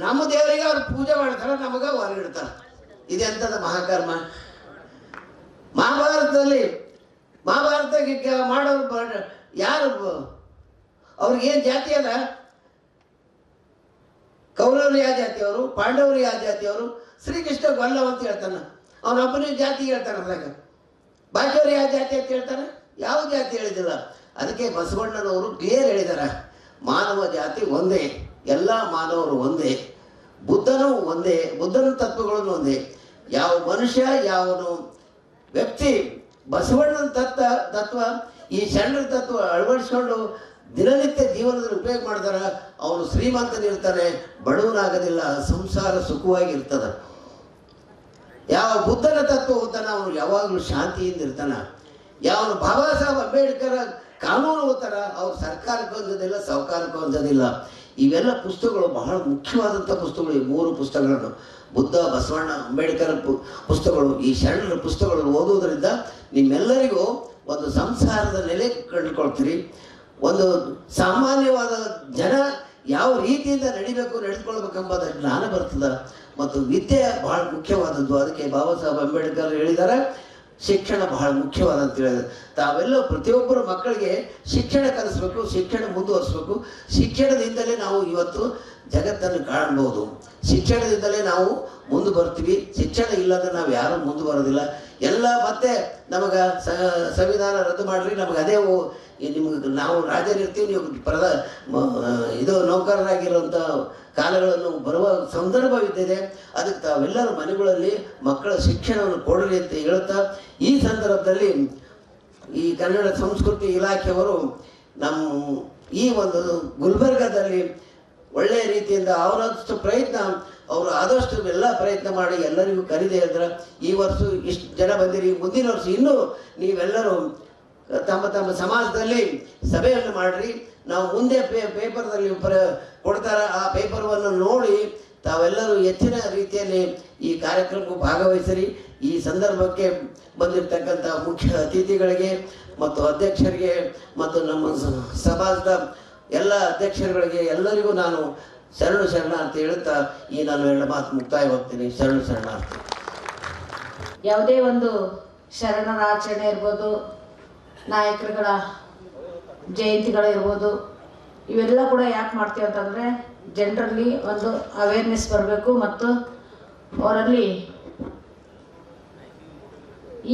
ನಮ್ಮ ದೇವರಿಗೆ ಅವ್ರು ಪೂಜೆ ಮಾಡ್ತಾರೆ, ನಮಗೆ ಹೊರಗಿಡ್ತಾರೆ. ಇದೆಂಥದ್ದು ಮಹಾಕರ್ಮ. ಮಹಾಭಾರತಕ್ಕೆ ಮಾಡೋರು ಯಾರು, ಅವ್ರಿಗೇನು ಜಾತಿ ಅದ? ಕೌರವರು ಯಾವ ಜಾತಿಯವರು, ಪಾಂಡವರು ಯಾವ ಜಾತಿಯವರು, ಶ್ರೀಕೃಷ್ಣ ಗೊಲ್ಲವ ಅಂತ ಹೇಳ್ತಾನೆ, ಅವನೊಬ್ಬನೇ ಜಾತಿ ಹೇಳ್ತಾನೆ. ಅದ್ರಾಗ ಬಾಕಿಯವರು ಯಾವ ಜಾತಿ ಅಂತ ಹೇಳ್ತಾನೆ, ಯಾವ ಜಾತಿ ಹೇಳಿದಿಲ್ಲ. ಅದಕ್ಕೆ ಬಸವಣ್ಣನವರು ಕ್ಲಿಯರ್ ಹೇಳಿದ್ದಾರೆ, ಮಾನವ ಜಾತಿ ಒಂದೇ, ಎಲ್ಲ ಮಾನವರು ಒಂದೇ, ಬುದ್ಧನೂ ಒಂದೇ, ಬುದ್ಧನ ತತ್ವಗಳನ್ನು ಒಂದೇ. ಯಾವ ಮನುಷ್ಯ ಯಾವನು ವ್ಯಕ್ತಿ ಬಸವಣ್ಣನ ತತ್ವ ಈ ಶರಣರ ತತ್ವ ಅಳವಡಿಸ್ಕೊಂಡು ದಿನನಿತ್ಯ ಜೀವನದಲ್ಲಿ ಉಪಯೋಗ ಮಾಡಿದಾರ, ಅವನು ಶ್ರೀಮಂತನಿರ್ತಾನೆ, ಬಡವನಾಗೋದಿಲ್ಲ, ಸಂಸಾರ ಸುಖವಾಗಿರ್ತದೆ. ಯಾವ ಬುದ್ಧನ ತತ್ವ ಓದ್ತಾನೆ ಅವನು ಯಾವಾಗಲೂ ಶಾಂತಿಯಿಂದ ಇರ್ತಾನೆ. ಯಾವನು ಬಾಬಾ ಸಾಹೇಬ್ ಅಂಬೇಡ್ಕರ್ ಕಾನೂನು ಓದ್ತಾರ ಅವ್ರು ಸರ್ಕಾರಕ್ಕೆ ಹೊಂದೋದಿಲ್ಲ, ಸಾಹುಕಾರಕ್ಕೆ ಹೊಂದೋದಿಲ್ಲ. ಇವೆಲ್ಲ ಪುಸ್ತಕಗಳು ಬಹಳ ಮುಖ್ಯವಾದಂಥ ಪುಸ್ತಕಗಳು. ಈ 3 ಪುಸ್ತಕಗಳನ್ನು, ಬುದ್ಧ, ಬಸವಣ್ಣ, ಅಂಬೇಡ್ಕರ್ ಪುಸ್ತಕಗಳು, ಈ ಶರಣರ ಪುಸ್ತಕಗಳನ್ನು ಓದುವುದರಿಂದ ನಿಮ್ಮೆಲ್ಲರಿಗೂ ಒಂದು ಸಂಸಾರದ ನೆಲೆ ಕಂಡುಕೊಳ್ತೀರಿ. ಒಂದು ಸಾಮಾನ್ಯವಾದ ಜನ ಯಾವ ರೀತಿಯಿಂದ ನಡಿಬೇಕು, ನಡೆದುಕೊಳ್ಬೇಕೆಂಬುದ ಜ್ಞಾನ ಬರ್ತದೆ. ಮತ್ತು ವಿದ್ಯೆ ಬಹಳ ಮುಖ್ಯವಾದದ್ದು. ಅದಕ್ಕೆ ಬಾಬಾ ಸಾಹೇಬ್ ಅಂಬೇಡ್ಕರ್ ಹೇಳಿದ್ದಾರೆ, ಶಿಕ್ಷಣ ಬಹಳ ಮುಖ್ಯವಾದ ಅಂತ ಹೇಳಿದ್ರೆ. ತಾವೆಲ್ಲ ಪ್ರತಿಯೊಬ್ಬರು ಮಕ್ಕಳಿಗೆ ಶಿಕ್ಷಣ ಕಲಿಸ್ಬೇಕು, ಶಿಕ್ಷಣ ಮುಂದುವರಿಸ್ಬೇಕು. ಶಿಕ್ಷಣದಿಂದಲೇ ನಾವು ಇವತ್ತು ಜಗತ್ತನ್ನು ಕಾಣ್ಬೋದು, ಶಿಕ್ಷಣದಿಂದಲೇ ನಾವು ಮುಂದೆ ಬರ್ತೀವಿ. ಶಿಕ್ಷಣ ಇಲ್ಲದ್ರೆ ನಾವು ಯಾರೂ ಮುಂದೆ ಬರೋದಿಲ್ಲ. ಎಲ್ಲ ಮತ್ತೆ ನಮಗೆ ಸಂವಿಧಾನ ರದ್ದು ಮಾಡಿರಿ, ನಮಗೆ ಅದೇ ನಿಮ್ಗೆ ನಾವು ರಾಜರಿರ್ತೀವಿ, ನೀವು ಇದು ನೌಕರರಾಗಿರುವಂಥ ಕಾಲಗಳನ್ನು ಬರುವ ಸಂದರ್ಭವಿದ್ದಿದೆ. ಅದಕ್ಕೆ ತಾವೆಲ್ಲರೂ ಮನೆಗಳಲ್ಲಿ ಮಕ್ಕಳ ಶಿಕ್ಷಣವನ್ನು ಕೊಡಲಿ ಅಂತ ಹೇಳ್ತಾ, ಈ ಸಂದರ್ಭದಲ್ಲಿ ಈ ಕನ್ನಡ ಸಂಸ್ಕೃತಿ ಇಲಾಖೆಯವರು ನಮ್ಮ ಈ ಒಂದು ಗುಲ್ಬರ್ಗಾದಲ್ಲಿ ಒಳ್ಳೆಯ ರೀತಿಯಿಂದ ಅವರಷ್ಟು ಪ್ರಯತ್ನ, ಅವರು ಆದಷ್ಟು ಎಲ್ಲ ಪ್ರಯತ್ನ ಮಾಡಿ ಎಲ್ಲರಿಗೂ ಕರೀದೆ ಅಂದ್ರೆ, ಈ ವರ್ಷ ಇಷ್ಟು ಜನ ಬಂದಿರಿ, ಮುಂದಿನ ವರ್ಷ ಇನ್ನೂ ನೀವೆಲ್ಲರೂ ತಮ್ಮ ತಮ್ಮ ಸಮಾಜದಲ್ಲಿ ಸಭೆಯನ್ನು ಮಾಡಿರಿ. ನಾವು ಮುಂದೆ ಪೇಪರ್ದಲ್ಲಿ ಕೊಡ್ತಾರ, ಆ ಪೇಪರ್ವನ್ನು ನೋಡಿ ತಾವೆಲ್ಲರೂ ಹೆಚ್ಚಿನ ರೀತಿಯಲ್ಲಿ ಈ ಕಾರ್ಯಕ್ರಮಕ್ಕೂ ಭಾಗವಹಿಸಿರಿ. ಈ ಸಂದರ್ಭಕ್ಕೆ ಬಂದಿರತಕ್ಕಂಥ ಮುಖ್ಯ ಅತಿಥಿಗಳಿಗೆ ಮತ್ತು ಅಧ್ಯಕ್ಷರಿಗೆ ಮತ್ತು ನಮ್ಮ ಸಮಾಜದ ಎಲ್ಲ ಅಧ್ಯಕ್ಷರುಗಳಿಗೆ ಎಲ್ಲರಿಗೂ ನಾನು ಶರಣಾರ್ಥಿ ಹೇಳುತ್ತಾ ಈ ನಾನು ಹೇಳೋ ಮಾತು ಮುಕ್ತಾಯ ಹೋಗ್ತೀನಿ. ಶರಣಾರ್ಥಿ. ಯಾವುದೇ ಒಂದು ಶರಣರ ಆಚರಣೆ ಇರ್ಬೋದು, ನಾಯಕರುಗಳ ಜಯಂತಿಗಳಿರ್ಬೋದು, ಇವೆಲ್ಲ ಕೂಡ ಯಾಕೆ ಮಾಡ್ತೀವಿ ಅಂತಂದರೆ ಜನರಲ್ಲಿ ಒಂದು ಅವೇರ್ನೆಸ್ ಬರಬೇಕು ಮತ್ತು ಅವರಲ್ಲಿ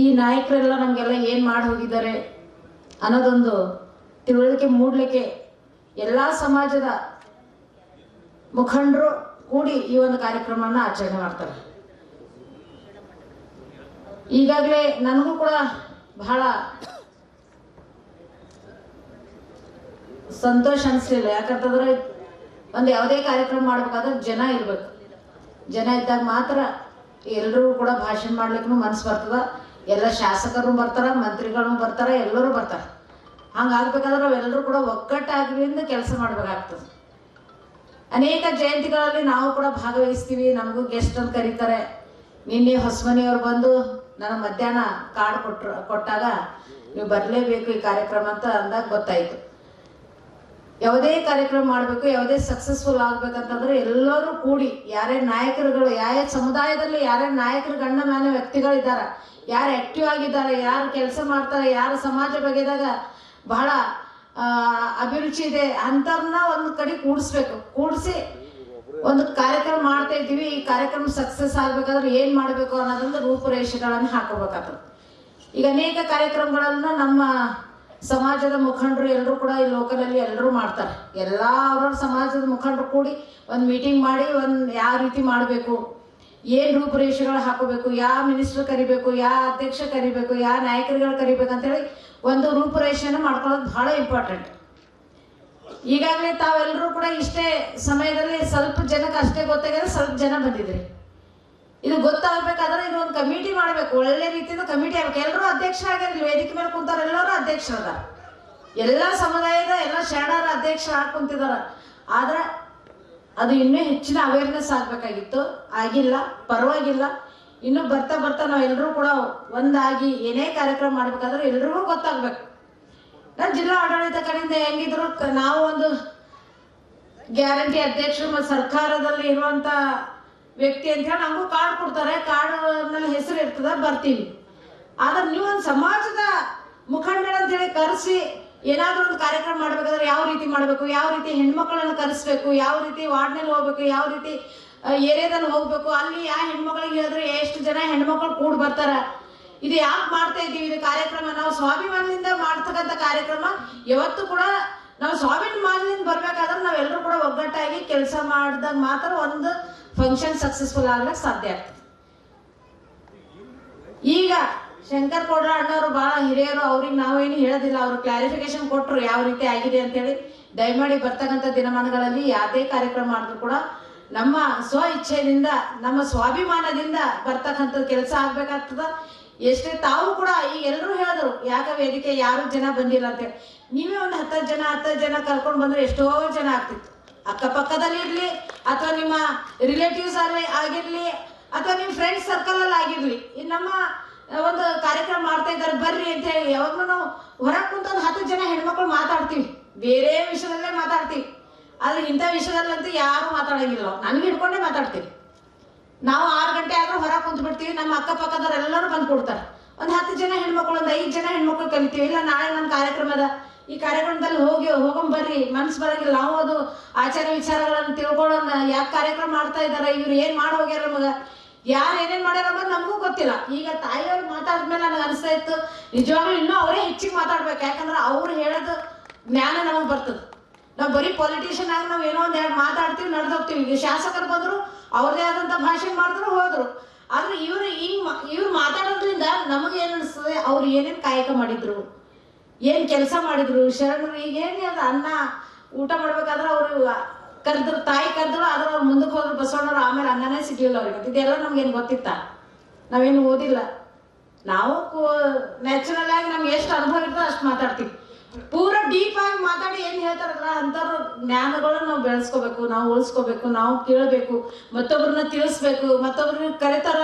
ಈ ನಾಯಕರೆಲ್ಲ ನಮಗೆಲ್ಲ ಏನು ಮಾಡಿ ಹೋಗಿದ್ದಾರೆ ಅನ್ನೋದೊಂದು ತಿಳುವಳಿಕೆ ಮೂಡಲಿಕ್ಕೆ ಎಲ್ಲ ಸಮಾಜದ ಮುಖಂಡರು ಕೂಡಿ ಈ ಒಂದು ಕಾರ್ಯಕ್ರಮನ ಆಚರಣೆ ಮಾಡ್ತಾರೆ. ಈಗಾಗಲೇ ನನಗೂ ಕೂಡ ಬಹಳ ಸಂತೋಷ ಅನಿಸ್ಲಿಲ್ಲ. ಯಾಕಂತಂದ್ರೆ ಒಂದು ಯಾವುದೇ ಕಾರ್ಯಕ್ರಮ ಮಾಡ್ಬೇಕಾದ್ರೆ ಜನ ಇರಬೇಕು. ಜನ ಇದ್ದಾಗ ಮಾತ್ರ ಎಲ್ಲರೂ ಕೂಡ ಭಾಷಣ ಮಾಡ್ಲಿಕ್ಕೂ ಮನಸ್ಸು ಬರ್ತದೆ. ಎಲ್ಲ ಶಾಸಕರು ಬರ್ತಾರೆ, ಮಂತ್ರಿಗಳು ಬರ್ತಾರೆ, ಎಲ್ಲರೂ ಬರ್ತಾರೆ. ಹಂಗಾಗ್ಬೇಕಾದ್ರೆ ನಾವೆಲ್ಲರೂ ಕೂಡ ಒಗ್ಗಟ್ಟಾಗಿಂದ ಕೆಲಸ ಮಾಡಬೇಕಾಗ್ತದೆ. ಅನೇಕ ಜಯಂತಿಗಳಲ್ಲಿ ನಾವು ಕೂಡ ಭಾಗವಹಿಸ್ತೀವಿ, ನಮಗೂ ಗೆಸ್ಟ್ ಅಂತ ಕರೀತಾರೆ. ನಿನ್ನೆ ಹೊಸಮನಿಯವ್ರು ಬಂದು ನನಗೆ ಮಧ್ಯಾಹ್ನ ಕಾರ್ಡ್ ಕೊಟ್ಟಾಗ ನೀವು ಬರಲೇಬೇಕು ಈ ಕಾರ್ಯಕ್ರಮ ಅಂತ ಅಂದಾಗ ಗೊತ್ತಾಯಿತು. ಯಾವುದೇ ಕಾರ್ಯಕ್ರಮ ಮಾಡಬೇಕು, ಯಾವುದೇ ಸಕ್ಸಸ್ಫುಲ್ ಆಗ್ಬೇಕಂತಂದ್ರೆ ಎಲ್ಲರೂ ಕೂಡಿ, ಯಾರೇ ನಾಯಕರುಗಳು, ಯಾವ ಸಮುದಾಯದಲ್ಲಿ ಯಾರೇ ನಾಯಕರು ಗಣ್ಯಮಾನ್ಯ ವ್ಯಕ್ತಿಗಳಿದ್ದಾರೆ, ಯಾರು ಆ್ಯಕ್ಟಿವ್ ಆಗಿದ್ದಾರೆ, ಯಾರು ಕೆಲಸ ಮಾಡ್ತಾರೆ, ಯಾರು ಸಮಾಜ ಬಗೆದಾಗ ಬಹಳ ಅಭಿರುಚಿ ಇದೆ ಅಂಥವ್ರನ್ನ ಒಂದು ಕಡೆ ಕೂಡಿಸ್ಬೇಕು. ಕೂಡಿಸಿ ಒಂದು ಕಾರ್ಯಕ್ರಮ ಮಾಡ್ತಾ ಇದ್ದೀವಿ, ಈ ಕಾರ್ಯಕ್ರಮ ಸಕ್ಸಸ್ ಆಗ್ಬೇಕಾದ್ರೆ ಏನು ಮಾಡಬೇಕು ಅನ್ನೋದೊಂದು ರೂಪುರೇಷೆಗಳನ್ನು ಹಾಕೋಬೇಕಾಗ್ತದೆ. ಈಗ ಅನೇಕ ಕಾರ್ಯಕ್ರಮಗಳನ್ನು ನಮ್ಮ ಸಮಾಜದ ಮುಖಂಡರು ಎಲ್ಲರೂ ಕೂಡ ಈ ಲೋಕಲಲ್ಲಿ ಎಲ್ಲರೂ ಮಾಡ್ತಾರೆ. ಎಲ್ಲ ಅವ್ರವ್ರ ಸಮಾಜದ ಮುಖಂಡರು ಕೂಡಿ ಒಂದು ಮೀಟಿಂಗ್ ಮಾಡಿ ಯಾವ ರೀತಿ ಮಾಡಬೇಕು, ಏನು ರೂಪುರೇಷೆಗಳು ಹಾಕೋಬೇಕು, ಯಾವ ಮಿನಿಸ್ಟರ್ ಕರಿಬೇಕು, ಯಾವ ಅಧ್ಯಕ್ಷ ಕರಿಬೇಕು, ಯಾವ ನಾಯಕರುಗಳು ಕರಿಬೇಕು ಅಂತೇಳಿ ಒಂದು ರೂಪುರೇಷೆಯನ್ನು ಮಾಡ್ಕೊಳ್ಳೋದು ಭಾಳ ಇಂಪಾರ್ಟೆಂಟ್. ಈಗಾಗಲೇ ತಾವೆಲ್ಲರೂ ಕೂಡ ಇಷ್ಟೇ ಸಮಯದಲ್ಲಿ ಸ್ವಲ್ಪ ಜನಕ್ಕೆ ಅಷ್ಟೇ ಗೊತ್ತಾಗಿದೆ, ಸ್ವಲ್ಪ ಜನ ಬಂದಿದ್ರಿ. ಇದು ಗೊತ್ತಾಗಬೇಕಾದ್ರೆ ಇದು ಒಂದು ಕಮಿಟಿ ಮಾಡಬೇಕು, ಒಳ್ಳೆ ರೀತಿಯಿಂದ ಕಮಿಟಿ ಆಗಬೇಕು. ಎಲ್ಲರೂ ಅಧ್ಯಕ್ಷ ಆಗಿರಲಿ, ವೇದಿಕೆ ಮೇಲೆ ಕುಂತಾರೆ ಎಲ್ಲರೂ ಅಧ್ಯಕ್ಷರದ, ಎಲ್ಲ ಸಮುದಾಯದ ಎಲ್ಲ ಶರಣರ ಅಧ್ಯಕ್ಷ ಕುಂತಿದಾರ. ಆದ್ರೆ ಅದು ಇನ್ನೂ ಹೆಚ್ಚಿನ ಅವೇರ್ನೆಸ್ ಆಗಬೇಕಾಗಿತ್ತು, ಆಗಿಲ್ಲ. ಪರವಾಗಿಲ್ಲ, ಇನ್ನು ಬರ್ತಾ ಬರ್ತಾ ನಾವೆಲ್ಲರೂ ಕೂಡ ಒಂದಾಗಿ ಏನೇ ಕಾರ್ಯಕ್ರಮ ಮಾಡಬೇಕಾದ್ರೆ ಎಲ್ರಿಗೂ ಗೊತ್ತಾಗಬೇಕು. ನಾನು ಜಿಲ್ಲಾ ಆಡಳಿತ ಕಡೆಯಿಂದ ಹೆಂಗಿದ್ರು ನಾವು ಒಂದು ಗ್ಯಾರಂಟಿ ಅಧ್ಯಕ್ಷರು ಮತ್ತು ಸರ್ಕಾರದಲ್ಲಿ ಇರುವಂಥ ವ್ಯಕ್ತಿ ಅಂತ ಹೇಳಿ ನಮಗೂ ಕಾರ್ಡ್ ಕೊಡ್ತಾರೆ, ಕಾರ್ಡ್ನಲ್ಲಿ ಹೆಸರು ಇರ್ತದೆ, ಬರ್ತೀವಿ. ಆದ್ರೆ ನೀವು ಒಂದು ಸಮಾಜದ ಮುಖಂಡರು ಅಂತೇಳಿ ಕರೆಸಿ ಏನಾದರೂ ಒಂದು ಕಾರ್ಯಕ್ರಮ ಮಾಡಬೇಕಾದ್ರೆ ಯಾವ ರೀತಿ ಮಾಡಬೇಕು, ಯಾವ ರೀತಿ ಹೆಣ್ಮಕ್ಳನ್ನು ಕರೆಸ್ಬೇಕು, ಯಾವ ರೀತಿ ವಾರ್ಡ್ನಲ್ಲಿ ಹೋಗ್ಬೇಕು, ಯಾವ ರೀತಿ ಏರಿಯಾದಲ್ಲಿ ಹೋಗ್ಬೇಕು, ಅಲ್ಲಿ ಯಾವ ಹೆಣ್ಮಕ್ಳಿಗೆ ಹೇಳಿದ್ರೆ ಎಷ್ಟು ಜನ ಹೆಣ್ಮಕ್ಳು ಕೂಡಿ ಬರ್ತಾರ, ಇದು ಯಾಕೆ ಮಾಡ್ತಾ ಇದ್ದೀವಿ ಇದು ಕಾರ್ಯಕ್ರಮ. ನಾವು ಸ್ವಾಭಿಮಾನದಿಂದ ಮಾಡ್ತಕ್ಕಂಥ ಕಾರ್ಯಕ್ರಮ ಯಾವತ್ತೂ ಕೂಡ ನಾವು ಸ್ವಾಭಿಮಾನದಿಂದ ಬರ್ಬೇಕಾದ್ರೆ ನಾವೆಲ್ಲರೂ ಕೂಡ ಒಗ್ಗಟ್ಟಾಗಿ ಕೆಲಸ ಮಾಡಿದಾಗ ಮಾತ್ರ ಒಂದು ಫಂಕ್ಷನ್ ಸಕ್ಸಸ್ಫುಲ್ ಆಗ್ಲಿಕ್ಕೆ ಸಾಧ್ಯ ಆಗ್ತದೆ. ಈಗ ಶಂಕರ್ ಕೋಡ್ರ ಅಣ್ಣವರು ಬಹಳ ಹಿರಿಯರು, ಅವ್ರಿಗೆ ನಾವೇನು ಹೇಳೋದಿಲ್ಲ, ಅವರು ಕ್ಲಾರಿಫಿಕೇಶನ್ ಕೊಟ್ಟರು ಯಾವ ರೀತಿ ಆಗಿದೆ ಅಂತೇಳಿ. ದಯಮಾಡಿ ಬರ್ತಕ್ಕಂಥ ದಿನಮಾನಗಳಲ್ಲಿ ಯಾವುದೇ ಕಾರ್ಯಕ್ರಮ ಮಾಡಿದ್ರು ಕೂಡ ನಮ್ಮ ಸ್ವ ಇಚ್ಛೆಯಿಂದ ನಮ್ಮ ಸ್ವಾಭಿಮಾನದಿಂದ ಬರ್ತಕ್ಕಂಥ ಕೆಲಸ ಆಗ್ಬೇಕಾಗ್ತದ. ಎಷ್ಟೇ ತಾವು ಕೂಡ ಈಗ ಎಲ್ಲರೂ ಹೇಳಿದ್ರು ಯಾಕೆ ವೇದಿಕೆ ಯಾರು ಜನ ಬಂದಿಲ್ಲ ಅಂತೇಳಿ. ನೀವೇ ಒಂದು 10 ಜನ ಕರ್ಕೊಂಡು ಬಂದ್ರೆ ಎಷ್ಟೋ ಜನ ಆಗ್ತಿತ್ತು. ಅಕ್ಕಪಕ್ಕದಲ್ಲಿ ಇರ್ಲಿ ಅಥವಾ ನಿಮ್ಮ ರಿಲೇಟಿವ್ಸ್ ಅಲ್ಲಿ ಆಗಿರ್ಲಿ ಅಥವಾ ನಿಮ್ಮ ಫ್ರೆಂಡ್ಸ್ ಸರ್ಕಲ್ ಅಲ್ಲಿ ಆಗಿರ್ಲಿ, ನಮ್ಮ ಒಂದು ಕಾರ್ಯಕ್ರಮ ಮಾಡ್ತಾ ಇದ್ದಾರೆ ಬರ್ರಿ ಅಂತ ಹೇಳಿ ಯಾವಾಗಲೂ ನಾವು ಹೊರಗೆ ಕುಂತ ಒಂದು 10 ಜನ ಹೆಣ್ಮಕ್ಳು ಮಾತಾಡ್ತೀವಿ, ಬೇರೆ ವಿಷಯದಲ್ಲೇ ಮಾತಾಡ್ತೀವಿ. ಆದ್ರೆ ಇಂಥ ವಿಷಯದಲ್ಲಂತೂ ಯಾರು ಮಾತಾಡಂಗಿಲ್ಲ, ನನಗೆ ಹಿಡ್ಕೊಂಡೇ ಮಾತಾಡ್ತೀವಿ. ನಾವು 6 ಗಂಟೆ ಆದ್ರೂ ಹೊರಗೆ ಕುಂತು ಬಿಡ್ತೀವಿ, ನಮ್ಮ ಅಕ್ಕಪಕ್ಕದವ್ರು ಎಲ್ಲರೂ ಬಂದು ಕೊಡ್ತಾರೆ. ಒಂದು 10 ಜನ ಹೆಣ್ಮಕ್ಳು, ಒಂದು 5 ಜನ ಹೆಣ್ಮಕ್ಳು ಕಲಿತೀವಿ. ಇಲ್ಲ ನಾಳೆ ನನ್ನ ಕಾರ್ಯಕ್ರಮದ ಈ ಕಾರ್ಯಕ್ರಮದಲ್ಲಿ ಹೋಗಂಬರ್ರಿ, ಮನ್ಸು ಬರಂಗಿಲ್ಲ, ನಾವು ಅದು ಆಚಾರ ವಿಚಾರಗಳನ್ನು ತಿಳ್ಕೊಳ್ಳೋಣ. ಯಾಕೆ ಕಾರ್ಯಕ್ರಮ ಮಾಡ್ತಾ ಇದ್ದಾರೆ, ಇವ್ರು ಏನ್ ಮಾಡಿ ಹೋಗ್ಯಾರ, ನಮಗ ಯಾರು ಏನೇನ್ ಮಾಡ್ಯಾರ ಅನ್ನೋದು ನಮಗೂ ಗೊತ್ತಿಲ್ಲ. ಈಗ ತಾಯಿಯವ್ರು ಮಾತಾಡಿದ್ಮೇಲೆ ನನಗೆ ಅನಿಸ್ತಾ ಇತ್ತು ನಿಜವಾಗ್ಲೂ ಇನ್ನೂ ಅವರೇ ಹೆಚ್ಚಿಗೆ ಮಾತಾಡ್ಬೇಕು. ಯಾಕಂದ್ರೆ ಅವ್ರು ಹೇಳೋದು ಜ್ಞಾನ ನಮಗೆ ಬರ್ತದೆ. ನಾವು ಬರೀ ಪೊಲಿಟಿಷಿಯನ್ ಆಗಿ ನಾವು ಏನೋ ಒಂದು ಎರಡು ಮಾತಾಡ್ತೀವಿ, ನಡೆದೋಗ್ತೀವಿ. ಈಗ ಶಾಸಕರು ಬಂದ್ರು ಅವ್ರದೇ ಆದಂಥ ಭಾಷಣ ಮಾಡಿದ್ರು ಹೋದ್ರು. ಆದ್ರೆ ಇವ್ರು ಮಾತಾಡೋದ್ರಿಂದ ನಮಗೆ ಏನು ಅನಿಸ್ತದೆ, ಅವ್ರು ಏನೇನು ಕಾಯಕ ಮಾಡಿದ್ರು, ಏನು ಕೆಲಸ ಮಾಡಿದ್ರು. ಶರಣರು ಈಗ ಏನು ಅನ್ನ ಊಟ ಮಾಡ್ಬೇಕಾದ್ರೆ ಅವರು ಕರೆದ್ರು, ತಾಯಿ ಕರೆದ್ರು, ಆದ್ರೆ ಅವ್ರು ಮುಂದಕ್ಕೆ ಹೋದ್ರು ಬಸವಣ್ಣವ್ರು, ಆಮೇಲೆ ಅನ್ನನೇ ಸಿಗ್ಲಿಲ್ಲ ಅವ್ರಿಗೆ. ಇದೆಲ್ಲ ನಮ್ಗೇನು ಗೊತ್ತಿತ್ತ, ನಾವೇನು ಓದಿಲ್ಲ. ನಾವು ನ್ಯಾಚುರಲ್ ಆಗಿ ನಮ್ಗೆ ಎಷ್ಟು ಅನುಭವ ಇರ್ತದೆ ಅಷ್ಟು ಮಾತಾಡ್ತೀವಿ. ಪೂರ ಡೀಪ್ ಆಗಿ ಮಾತಾಡಿ ಏನು ಹೇಳ್ತಾರಲ್ಲ ಅಂಥವ್ರ ಜ್ಞಾನಗಳನ್ನ ನಾವು ಬೆಳೆಸ್ಕೋಬೇಕು, ನಾವು ಉಳಿಸ್ಕೋಬೇಕು, ನಾವು ಕೇಳಬೇಕು, ಮತ್ತೊಬ್ಬರನ್ನ ತಿಳಿಸ್ಬೇಕು, ಮತ್ತೊಬ್ಬರನ್ನ ಕರೆತಾರ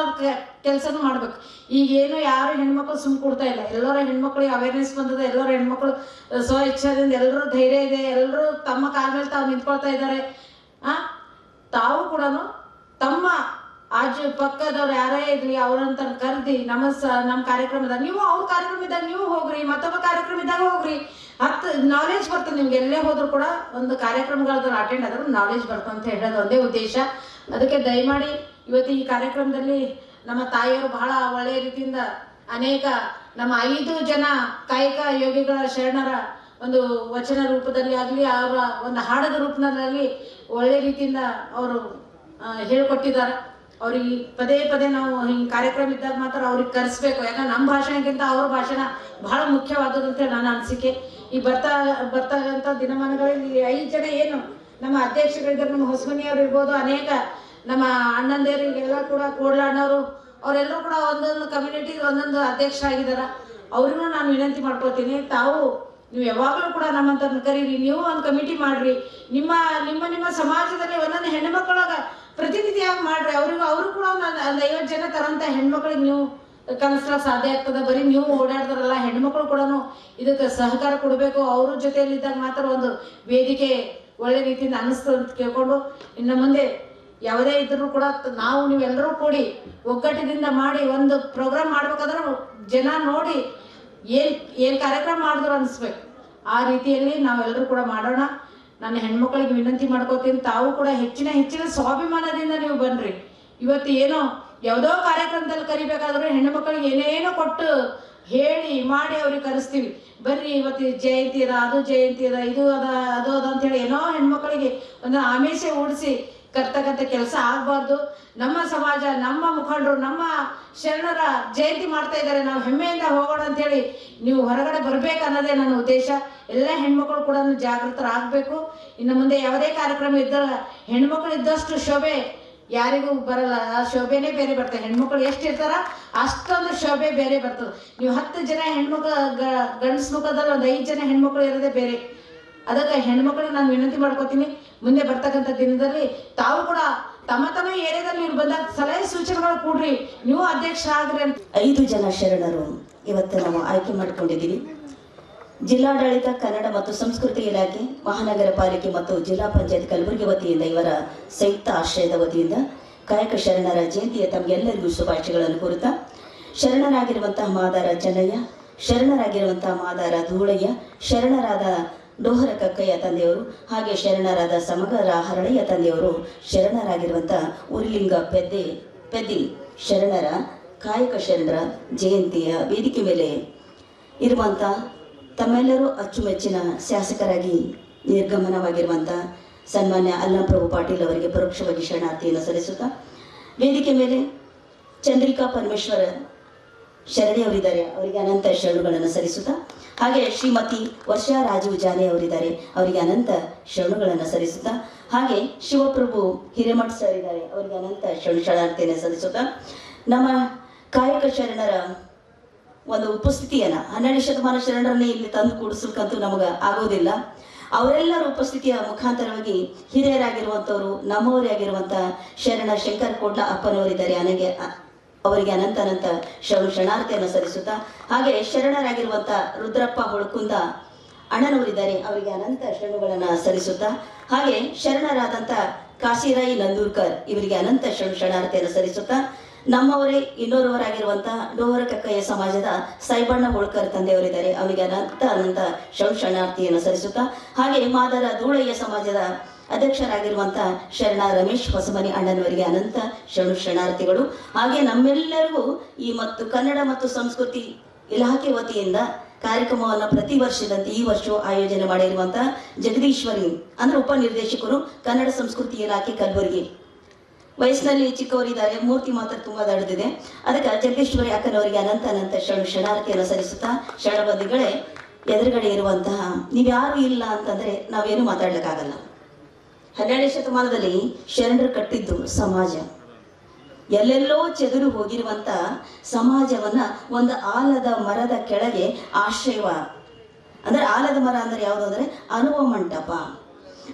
ಕೆಲಸನೂ ಮಾಡ್ಬೇಕು. ಈಗೇನು ಯಾರು ಹೆಣ್ಮಕ್ಳು ಸುಮ್ ಕೊಡ್ತಾ ಇಲ್ಲ, ಎಲ್ಲರ ಹೆಣ್ಮಕ್ಳಿಗೆ ಅವೇರ್ನೆಸ್ ಬಂದದ, ಎಲ್ಲರ ಹೆಣ್ಮಕ್ಳು ಸ್ವ ಇಚ್ಛೆದಿಂದ ಎಲ್ಲರೂ ಧೈರ್ಯ ಇದೆ, ಎಲ್ಲರೂ ತಮ್ಮ ಕಾಲ ಮೇಲೆ ತಾವು ನಿಂತ್ಕೊಳ್ತಾ ಇದ್ದಾರೆ. ತಾವು ಕೂಡ ತಮ್ಮ ಆಜು ಪಕ್ಕದವ್ರು ಯಾರೇ ಇರ್ಲಿ ಅವ್ರಂತ ಕರೆದಿ ನಮ್ಮ ಕಾರ್ಯಕ್ರಮದಾಗ ನೀವು ಅವ್ರ ಕಾರ್ಯಕ್ರಮದಾಗ ನೀವು ಹೋಗ್ರಿ, ಮತ್ತೊಬ್ಬ ಕಾರ್ಯಕ್ರಮ ಇದ್ದಾಗ ಹೋಗ್ರಿ. ನಾಲೆಜ್ ಬರ್ತದೆ ನಿಮ್ಗೆ. ಎಲ್ಲೇ ಹೋದ್ರು ಕೂಡ ಒಂದು ಕಾರ್ಯಕ್ರಮಗಳನ್ನ ಅಟೆಂಡ್ ಆದ್ರೆ ನಾಲೆಜ್ ಬರ್ತದೆ ಅಂತ ಹೇಳೋದು ಒಂದೇ ಉದ್ದೇಶ. ಅದಕ್ಕೆ ದಯಮಾಡಿ ಇವತ್ತು ಈ ಕಾರ್ಯಕ್ರಮದಲ್ಲಿ ನಮ್ಮ ತಾಯಿಯವರು ಬಹಳ ಒಳ್ಳೆಯ ರೀತಿಯಿಂದ ಅನೇಕ ನಮ್ಮ 5 ಜನ ಕಾಯಕ ಯೋಗಿಗಳ ಶರಣರ ಒಂದು ವಚನ ರೂಪದಲ್ಲಿ ಆಗಲಿ, ಅವರ ಒಂದು ಹಾಡದ ರೂಪದಲ್ಲಿ ಒಳ್ಳೆ ರೀತಿಯಿಂದ ಅವರು ಹೇಳ್ಕೊಟ್ಟಿದ್ದಾರೆ. ಅವ್ರಿಗೆ ಪದೇ ನಾವು ಹಿಂಗೆ ಕಾರ್ಯಕ್ರಮ ಇದ್ದಾಗ ಮಾತ್ರ ಅವ್ರಿಗೆ ಕರೆಸ್ಬೇಕು. ಯಾಕಂದ್ರೆ ನಮ್ಮ ಭಾಷಣಕ್ಕಿಂತ ಅವ್ರ ಭಾಷಣ ಬಹಳ ಮುಖ್ಯವಾದದಂತ ನನ್ನ ಅನಿಸಿಕೆ. ಈ ಬರ್ತಾಗಂಥ ದಿನಮಾನಗಳಲ್ಲಿ 5 ಜನ ಏನು ನಮ್ಮ ಅಧ್ಯಕ್ಷಗಳಿದ್ದಾರೆ, ನಮ್ಮ ಹೊಸಮನಿಯವ್ರು ಇರ್ಬೋದು, ಅನೇಕ ನಮ್ಮ ಅಣ್ಣಂದೇರಿಗೆಲ್ಲ ಕೂಡ ಕೋಡ್ಲ ಅಣ್ಣವರು ಅವರೆಲ್ಲರೂ ಕೂಡ ಒಂದೊಂದು ಕಮ್ಯುನಿಟಿಗೆ ಒಂದೊಂದು ಅಧ್ಯಕ್ಷರಾಗಿದ್ದಾರೆ. ಅವ್ರಿಗೂ ನಾನು ವಿನಂತಿ ಮಾಡ್ಕೊತೀನಿ, ನೀವು ಯಾವಾಗಲೂ ಕೂಡ ನಮ್ಮಂತನ್ನ ಕರೀರಿ, ನೀವು ಒಂದು ಕಮಿಟಿ ಮಾಡ್ರಿ, ನಿಮ್ಮ ಸಮಾಜದಲ್ಲಿ ಒಂದೊಂದು ಹೆಣ್ಮಕ್ಳಾಗ ಪ್ರತಿನಿಧಿಯಾಗಿ ಮಾಡ್ರಿ. ಅವರು ಕೂಡ ಒಂದು 50 ಜನ ತರಂತ ಹೆಣ್ಮಕ್ಳಿಗೆ ನೀವು ಕಲಿಸ್ಲಿಕ್ಕೆ ಸಾಧ್ಯ ಆಗ್ತದೆ. ಬರೀ ನೀವು ಓಡಾಡ್ತಾರಲ್ಲ, ಹೆಣ್ಮಕ್ಳು ಕೂಡ ಇದಕ್ಕೆ ಸಹಕಾರ ಕೊಡಬೇಕು. ಅವ್ರ ಜೊತೆಯಲ್ಲಿದ್ದಾಗ ಮಾತ್ರ ಒಂದು ವೇದಿಕೆ ಒಳ್ಳೆ ರೀತಿಯಿಂದ ಅನ್ನಿಸ್ತದೆ ಅಂತ ಕೇಳ್ಕೊಂಡು, ಇನ್ನು ಮುಂದೆ ಯಾವುದೇ ಇದ್ರೂ ಕೂಡ ನೀವೆಲ್ಲರೂ ಕೂಡಿ ಒಗ್ಗಟ್ಟಿನಿಂದ ಮಾಡಿ ಒಂದು ಪ್ರೋಗ್ರಾಮ್ ಮಾಡ್ಬೇಕಾದ್ರೆ ಜನ ನೋಡಿ ಏನ್ ಕಾರ್ಯಕ್ರಮ ಮಾಡಿದ್ರು ಅನಿಸ್ಬೇಕು. ಆ ರೀತಿಯಲ್ಲಿ ನಾವೆಲ್ಲರೂ ಕೂಡ ಮಾಡೋಣ. ನಾನು ಹೆಣ್ಮಕ್ಳಿಗೆ ವಿನಂತಿ ಮಾಡ್ಕೋತೀನಿ, ತಾವು ಕೂಡ ಹೆಚ್ಚಿನ ಸ್ವಾಭಿಮಾನದಿಂದ ನೀವು ಬನ್ರಿ. ಇವತ್ತು ಏನೋ ಯಾವುದೋ ಕಾರ್ಯಕ್ರಮದಲ್ಲಿ ಕರಿಬೇಕಾದ್ರೆ ಹೆಣ್ಮಕ್ಳಿಗೆ ಏನೇನೋ ಕೊಟ್ಟು ಹೇಳಿ ಮಾಡಿ ಅವ್ರಿಗೆ ಕರೆಸ್ತೀವಿ. ಬರ್ರಿ ಇವತ್ತು ಜಯಂತಿ ಅದ, ಅದು ಜಯಂತಿ ಅದ, ಇದು ಅದ, ಅದು ಅದ ಅಂತೇಳಿ ಏನೋ ಹೆಣ್ಮಕ್ಳಿಗೆ ಒಂದು ಆಮಿಷ ಓಡಿಸಿ ಕರ್ತಕ್ಕಂಥ ಕೆಲಸ ಆಗಬಾರ್ದು. ನಮ್ಮ ಸಮಾಜ, ನಮ್ಮ ಮುಖಂಡರು, ನಮ್ಮ ಶರಣರ ಜಯಂತಿ ಮಾಡ್ತಾ ಇದ್ದಾರೆ, ನಾವು ಹೆಮ್ಮೆಯಿಂದ ಹೋಗೋಣ ಅಂತೇಳಿ ನೀವು ಹೊರಗಡೆ ಬರ್ಬೇಕು ಅನ್ನೋದೇ ನನ್ನ ಉದ್ದೇಶ. ಎಲ್ಲ ಹೆಣ್ಮಕ್ಳು ಕೂಡ ಜಾಗೃತರಾಗಬೇಕು. ಇನ್ನು ಮುಂದೆ ಯಾವುದೇ ಕಾರ್ಯಕ್ರಮ ಇದ್ದಾಗ ಹೆಣ್ಮಕ್ಳು ಇದ್ದಷ್ಟು ಶೋಭೆ ಯಾರಿಗೂ ಬರಲ್ಲ, ಆ ಶೋಭೆನೇ ಬೇರೆ ಬರ್ತದೆ. ಹೆಣ್ಮಕ್ಳು ಎಷ್ಟು ಇರ್ತಾರ ಅಷ್ಟೊಂದು ಶೋಭೆ ಬೇರೆ ಬರ್ತದೆ. ನೀವು 10 ಜನ ಹೆಣ್ಮಕ್ಳು ಗಂಡಸ್ ಮುಖದಲ್ಲಿ ಒಂದು 5 ಜನ ಹೆಣ್ಮಕ್ಳು ಇರೋದೇ ಬೇರೆ. ಅದಕ್ಕೆ ಹೆಣ್ಮಕ್ಳಿಗೆ ನಾನು ವಿನಂತಿ ಮಾಡ್ಕೋತೀನಿ, ಮುಂದೆ ಬರ್ತಕ್ಕಂಥ ದಿನದಲ್ಲಿ ತಾವು ಕೂಡ ತಮ್ಮ ಏರಿಯಾದಲ್ಲಿ ನೀವು ಬಂದಾಗ ಸಲಹೆ ಸೂಚನೆಗಳು ಕೊಡ್ರಿ, ನೀವು ಅಧ್ಯಕ್ಷ ಆಗ್ರಿ ಅಂತ. 5 ಜನ ಶರಣರು ಇವತ್ತು ನಾವು ಆಯ್ಕೆ ಮಾಡಿಕೊಂಡಿದ್ದೀವಿ. ಜಿಲ್ಲಾಡಳಿತ, ಕನ್ನಡ ಮತ್ತು ಸಂಸ್ಕೃತಿ ಇಲಾಖೆ, ಮಹಾನಗರ ಪಾಲಿಕೆ ಮತ್ತು ಜಿಲ್ಲಾ ಪಂಚಾಯತ್ ಕಲಬುರಗಿ ವತಿಯಿಂದ ಇವರ ಸಂಯುಕ್ತ ಆಶ್ರಯದ ವತಿಯಿಂದ ಕಾಯಕ ಶರಣರ ಜಯಂತಿಯ ತಮಗೆಲ್ಲರಿಗೂ ಶುಭಾಶಯಗಳನ್ನು ಕೋರುತ್ತಾ, ಶರಣರಾಗಿರುವಂತಹ ಮಾದಾರ ಚೆನ್ನಯ್ಯ, ಶರಣರಾಗಿರುವಂಥ ಮಾದಾರ ಧೂಳಯ್ಯ, ಶರಣರಾದ ಡೋಹರ ಕಕ್ಕಯ್ಯ ತಂದೆಯವರು, ಹಾಗೆ ಶರಣರಾದ ಸಮಗರ ಹರಳಯ್ಯ ತಂದೆಯವರು, ಶರಣರಾಗಿರುವಂಥ ಉರಿಲಿಂಗ ಪೆದ್ದಿ ಶರಣರ ಕಾಯಕ ಶರಣರ ಜಯಂತಿಯ ವೇದಿಕೆ ಮೇಲೆ ಇರುವಂಥ ತಮ್ಮೆಲ್ಲರೂ ಅಚ್ಚುಮೆಚ್ಚಿನ ಶಾಸಕರಾಗಿ ನಿರ್ಗಮನವಾಗಿರುವಂಥ ಸನ್ಮಾನ್ಯ ಅಲ್ಲಂಪ್ರಭು ಪಾಟೀಲ್ ಅವರಿಗೆ ಪರೋಕ್ಷವಾಗಿ ಶರಣಾರ್ಥಿಯನ್ನು ಸಲ್ಲಿಸುತ್ತಾ, ವೇದಿಕೆ ಮೇಲೆ ಚಂದ್ರಿಕಾ ಪರಮೇಶ್ವರ ಶರಣಿ ಅವರಿದ್ದಾರೆ, ಅವರಿಗೆ ಅನಂತ ಶರಣುಗಳನ್ನು ಸಲ್ಲಿಸುತ್ತಾ, ಹಾಗೆ ಶ್ರೀಮತಿ ವರ್ಷಾ ರಾಜೀವ್ ಜಾನೆ ಅವರಿದ್ದಾರೆ, ಅವರಿಗೆ ಅನಂತ ಶರಣುಗಳನ್ನು ಸಲ್ಲಿಸುತ್ತಾ, ಹಾಗೆ ಶಿವಪ್ರಭು ಹಿರೇಮಠ್ ಸರ್ ಇದ್ದಾರೆ, ಅವರಿಗೆ ಅನಂತ ಶರಣಾರ್ಥಿಯನ್ನು ಸಲ್ಲಿಸುತ್ತಾ, ನಮ್ಮ ಕಾಯಕ ಶರಣರ ಒಂದು ಉಪಸ್ಥಿತಿಯನ್ನು 12ನೇ ಶತಮಾನ ಶರಣರನ್ನೇ ಇಲ್ಲಿ ತಂದು ಕೂಡಿಸ್ಲಿಕ್ಕಂತೂ ನಮಗೆ ಆಗೋದಿಲ್ಲ. ಅವರೆಲ್ಲರ ಉಪಸ್ಥಿತಿಯ ಮುಖಾಂತರವಾಗಿ ಹಿರಿಯರಾಗಿರುವಂಥವರು, ನಮ್ಮವರೇ ಆಗಿರುವಂಥ ಶರಣ ಶಂಕರ ಕೋಡ್ಲ ಅಪ್ಪನವರಿದ್ದಾರೆ, ಅವರಿಗೆ ಅನಂತ ಶರಣಾರ್ಥಿಯನ್ನು ಸಲ್ಲಿಸುತ್ತಾ, ಹಾಗೆ ಶರಣರಾಗಿರುವಂಥ ರುದ್ರಪ್ಪ ಹೊಳಕುಂದ ಅಣ್ಣನವರಿದ್ದಾರೆ, ಅವರಿಗೆ ಅನಂತ ಶರಣುಗಳನ್ನು ಸಲ್ಲಿಸುತ್ತಾ, ಹಾಗೆ ಶರಣರಾದಂಥ ಕಾಶಿರಾಯಿ ನಂದೂರ್ಕರ್ ಇವರಿಗೆ ಅನಂತ ಶರಣಾರ್ಥಿಯನ್ನು ಸಲ್ಲಿಸುತ್ತಾ, ನಮ್ಮವರೇ ಇನ್ನೋರ್ವರಾಗಿರುವಂತಹ ಡೋಹರ ಕಕ್ಕಯ್ಯ ಸಮಾಜದ ಸೈಬಣ್ಣ ಹೋಳ್ಕರ್ ತಂದೆಯವರಿದ್ದಾರೆ, ಅವರಿಗೆ ಅನಂತ ಶರಣಾರ್ಥಿಯನ್ನು ಸಲ್ಲಿಸುತ್ತಾ, ಹಾಗೆ ಮಾದರ ಧೂಳಯ್ಯ ಸಮಾಜದ ಅಧ್ಯಕ್ಷರಾಗಿರುವಂತಹ ಶರಣ ರಮೇಶ್ ಹೊಸಮನಿ ಅಣ್ಣನವರಿಗೆ ಅನಂತ ಶರಣಾರ್ಥಿಗಳು. ಹಾಗೆ ನಮ್ಮೆಲ್ಲರಿಗೂ ಈ ಮತ್ತು ಕನ್ನಡ ಮತ್ತು ಸಂಸ್ಕೃತಿ ಇಲಾಖೆ ವತಿಯಿಂದ ಕಾರ್ಯಕ್ರಮವನ್ನು ಪ್ರತಿ ವರ್ಷದಂತೆ ಈ ವರ್ಷ ಆಯೋಜನೆ ಮಾಡಿರುವಂತಹ ಜಗದೀಶ್ವರಿ ಅಂದ್ರೆ ಉಪನಿರ್ದೇಶಕರು, ಕನ್ನಡ ಸಂಸ್ಕೃತಿ ಇಲಾಖೆ ಕಲಬುರಗಿ. ವಯಸ್ಸಿನಲ್ಲಿ ಚಿಕ್ಕವರಿದ್ದಾರೆ, ಮೂರ್ತಿ ಮಾತ್ರ ತುಂಬಾ ದೊಡ್ಡದಿದೆ, ಅದಕ್ಕೆ ಜಗದೀಶ್ವರಿ ಅಕ್ಕನವರಿಗೆ ಅನಂತ ಶರಣಾರ್ಥಿಯನ್ನು ಸಲ್ಲಿಸುತ್ತಾ, ಶರಣಬಂಧುಗಳೇ, ಎದುರುಗಡೆ ಇರುವಂತಹ ನೀವ್ಯಾರು ಇಲ್ಲ ಅಂತಂದ್ರೆ ನಾವೇನು ಮಾತಾಡ್ಲಿಕ್ಕಾಗಲ್ಲ. 12ನೇ ಶತಮಾನದಲ್ಲಿ ಶರಣರು ಕಟ್ಟಿದ್ದು ಸಮಾಜ, ಎಲ್ಲೆಲ್ಲೋ ಚೆದರು ಹೋಗಿರುವಂತ ಸಮಾಜವನ್ನ ಒಂದು ಆಲದ ಮರದ ಕೆಳಗೆ ಆಶ್ರಯ, ಅಂದ್ರೆ ಆಲದ ಮರ ಅಂದ್ರೆ ಯಾವುದು ಅಂದ್ರೆ ಅನುಭವ ಮಂಟಪ.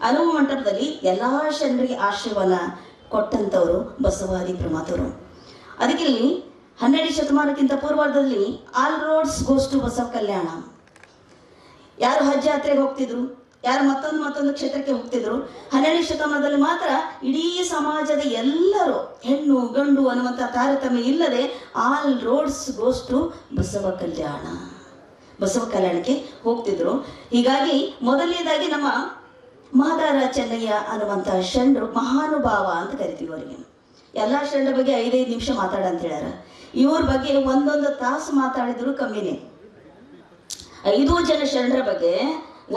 ಅನುಭವ ಮಂಟಪದಲ್ಲಿ ಎಲ್ಲಾ ಶರಣರಿಗೆ ಆಶ್ರಯವನ್ನ ಕೊಟ್ಟಂತವರು ಬಸವಾದಿ ಪ್ರಮಾತರು. ಅದಕ್ಕೆ ಇಲ್ಲಿ 12ನೇ ಶತಮಾನಕ್ಕಿಂತ ಪೂರ್ವದಲ್ಲಿ all roads goes to Basava Kalyana. ಯಾರು ಹಜ್ ಯಾತ್ರೆಗೆ ಹೋಗ್ತಿದ್ರು, ಯಾರು ಮತ್ತೊಂದು ಕ್ಷೇತ್ರಕ್ಕೆ ಹೋಗ್ತಿದ್ರು, 12ನೇ ಶತಮಾನದಲ್ಲಿ ಮಾತ್ರ ಇಡೀ ಸಮಾಜದ ಎಲ್ಲರೂ ಹೆಣ್ಣು ಗಂಡು ಅನ್ನುವಂಥ ತಾರತಮ್ಯ ಇಲ್ಲದೆ ಆಲ್ ರೋಡ್ಸ್ ಗೋಸ್ ಟು ಬಸವ ಕಲ್ಯಾಣಕ್ಕೆ ಹೋಗ್ತಿದ್ರು. ಹೀಗಾಗಿ ಮೊದಲನೇದಾಗಿ ನಮ್ಮ ಮಾದಾರ ಚೆನ್ನಯ್ಯ ಅನ್ನುವಂಥ ಶರಣರು ಮಹಾನುಭಾವ ಅಂತ ಕರಿತೀವಿ ಅವರಿಗೆ. ಎಲ್ಲ ಶರಣರ ಬಗ್ಗೆ 5-5 ನಿಮಿಷ ಮಾತಾಡ ಅಂತ ಹೇಳ್ಯಾರ. ಇವ್ರ ಬಗ್ಗೆ 1 ತಾಸು ಮಾತಾಡಿದ್ರು ಕಮ್ಮಿನೇ. 5 ಜನ ಶರಣರ ಬಗ್ಗೆ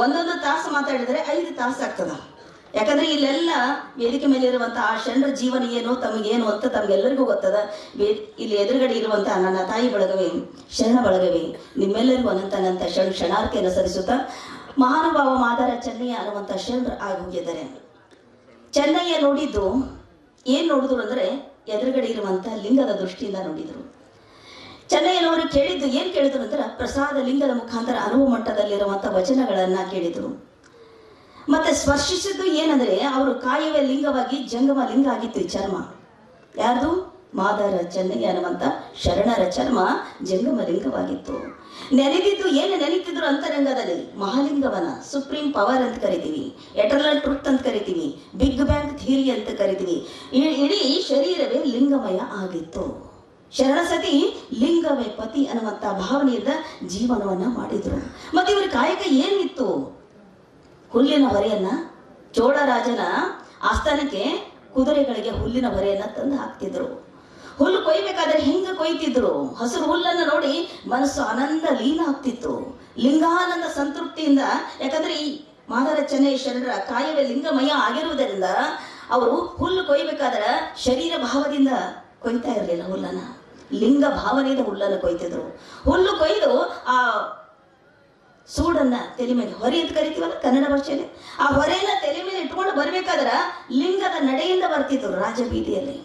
1 ತಾಸು ಮಾತಾಡಿದ್ರೆ 5 ತಾಸು ಆಗ್ತದ. ಯಾಕಂದ್ರೆ ಇಲ್ಲೆಲ್ಲ ವೇದಿಕೆ ಮೇಲೆ ಇರುವಂತಹ ಆ ಶರಣರ ಜೀವನ ಏನು, ತಮಗೇನು ಅಂತ ತಮ್ಗೆಲ್ಲರಿಗೂ ಗೊತ್ತದ. ಇಲ್ಲಿ ಎದುರುಗಡೆ ಇರುವಂತಹ ನನ್ನ ತಾಯಿ ಬಳಗವೇ, ಶರಣ ಬಳಗವೇ, ನಿಮ್ಮೆಲ್ಲರಿಗೂ ಅನಂತ ಶರಣಾರ್ಥಿಯನ್ನು ಸಲ್ಲಿಸುತ್ತಾ, ಮಹಾನುಭಾವ ಮಾದಾರ ಚೆನ್ನಯ್ಯ ಅನ್ನುವಂಥ ಶರಣರು ಆಗಿ ಹೋಗಿದ್ದಾರೆ. ಚೆನ್ನಯ್ಯ ನೋಡಿದ್ದು ಏನ್ ನೋಡಿದ್ರು ಅಂದ್ರೆ ಎದುರುಗಡೆ ಇರುವಂತ ಲಿಂಗದ ದೃಷ್ಟಿಯಿಂದ ನೋಡಿದ್ರು. ಚೆನ್ನಯ್ಯನವರು ಕೇಳಿದ್ದು ಏನ್ ಕೇಳಿದ್ರು ಅಂದ್ರೆ ಪ್ರಸಾದ ಲಿಂಗದ ಮುಖಾಂತರ ಅನುಭವ ಮಟ್ಟದಲ್ಲಿರುವಂತ ವಚನಗಳನ್ನ ಕೇಳಿದ್ರು. ಮತ್ತೆ ಸ್ಪರ್ಶಿಸಿದ್ದು ಏನಂದ್ರೆ ಅವರು ಕಾಯುವ ಲಿಂಗವಾಗಿ ಜಂಗಮ ಲಿಂಗ ಆಗಿತ್ತು. ಈ ಚರ್ಮ ಯಾರ್ದು? ಮಾದಾರ ಚೆನ್ನಯ್ಯ ಅನ್ನುವಂತ ಶರಣರ ಚರ್ಮ ಜಂಗಮ ಲಿಂಗವಾಗಿತ್ತು. ನೆನೆದಿದ್ದು ಏನು ನೆನೀತಿದ್ರು ಅಂತರಂಗದಲ್ಲಿ? ಮಹಾಲಿಂಗವನ್ನ, ಸುಪ್ರೀಂ ಪವರ್ ಅಂತ ಕರಿತೀವಿ, ಎಟರ್ನಲ್ ಟ್ರುತ್ ಅಂತ ಕರಿತೀವಿ, ಬಿಗ್ ಬ್ಯಾಂಗ್ ಥಿಯರಿ ಅಂತ ಕರಿತೀವಿ. ಇಡೀ ಶರೀರವೇ ಲಿಂಗಮಯ ಆಗಿತ್ತು. ಶರಣಸತಿ ಲಿಂಗವೇ ಪತಿ ಅನ್ನುವಂತ ಭಾವನೆಯಿಂದ ಜೀವನವನ್ನ ಮಾಡಿದ್ರು. ಮತ್ತೆ ಇವರ ಕಾಯಕ ಏನಿತ್ತು? ಹುಲ್ಲಿನ ಹೊರೆಯನ್ನ, ಚೋಳರಾಜನ ಆಸ್ಥಾನಕ್ಕೆ ಕುದುರೆಗಳಿಗೆ ಹುಲ್ಲಿನ ಹೊರೆಯನ್ನ ತಂದು ಹಾಕ್ತಿದ್ರು. ಹುಲ್ಲು ಕೊಯ್ಬೇಕಾದ್ರೆ ಹೆಂಗ ಕೊಯ್ತಿದ್ರು? ಹಸಿರು ಹುಲ್ಲನ್ನು ನೋಡಿ ಮನಸ್ಸು ಆನಂದ ಲೀನ ಆಗ್ತಿತ್ತು, ಲಿಂಗಾನಂದ ಸಂತೃಪ್ತಿಯಿಂದ. ಯಾಕಂದ್ರೆ ಈ ಮಾದಾರ ಚೆನ್ನಯ್ಯ ಶರಣರ ಕಾಯವೇ ಲಿಂಗಮಯ ಆಗಿರುವುದರಿಂದ ಅವರು ಹುಲ್ಲು ಕೊಯ್ಬೇಕಾದ್ರೆ ಶರೀರ ಭಾವದಿಂದ ಕೊಯ್ತಾ ಇರಲಿಲ್ಲ ಹುಲ್ಲನ್ನ, ಲಿಂಗ ಭಾವನೆಯಿಂದ ಹುಲ್ಲನ್ನು ಕೊಯ್ತಿದ್ರು. ಹುಲ್ಲು ಕೊಯ್ದು ಆ ಸೂಡನ್ನ ತಲೆ ಮೇಲೆ, ಹೊರೆ ಅಂತ ಕರಿತೀವಲ್ಲ ಕನ್ನಡ ಭಾಷೆಯಲ್ಲಿ, ಆ ಹೊರೆಯನ್ನ ತಲೆ ಮೇಲೆ ಇಟ್ಕೊಂಡು ಬರ್ಬೇಕಾದ್ರ ಲಿಂಗದ ನಡೆಯಿಂದ ಬರ್ತಿದ್ರು ರಾಜಬೀದಿಯಲ್ಲಿ.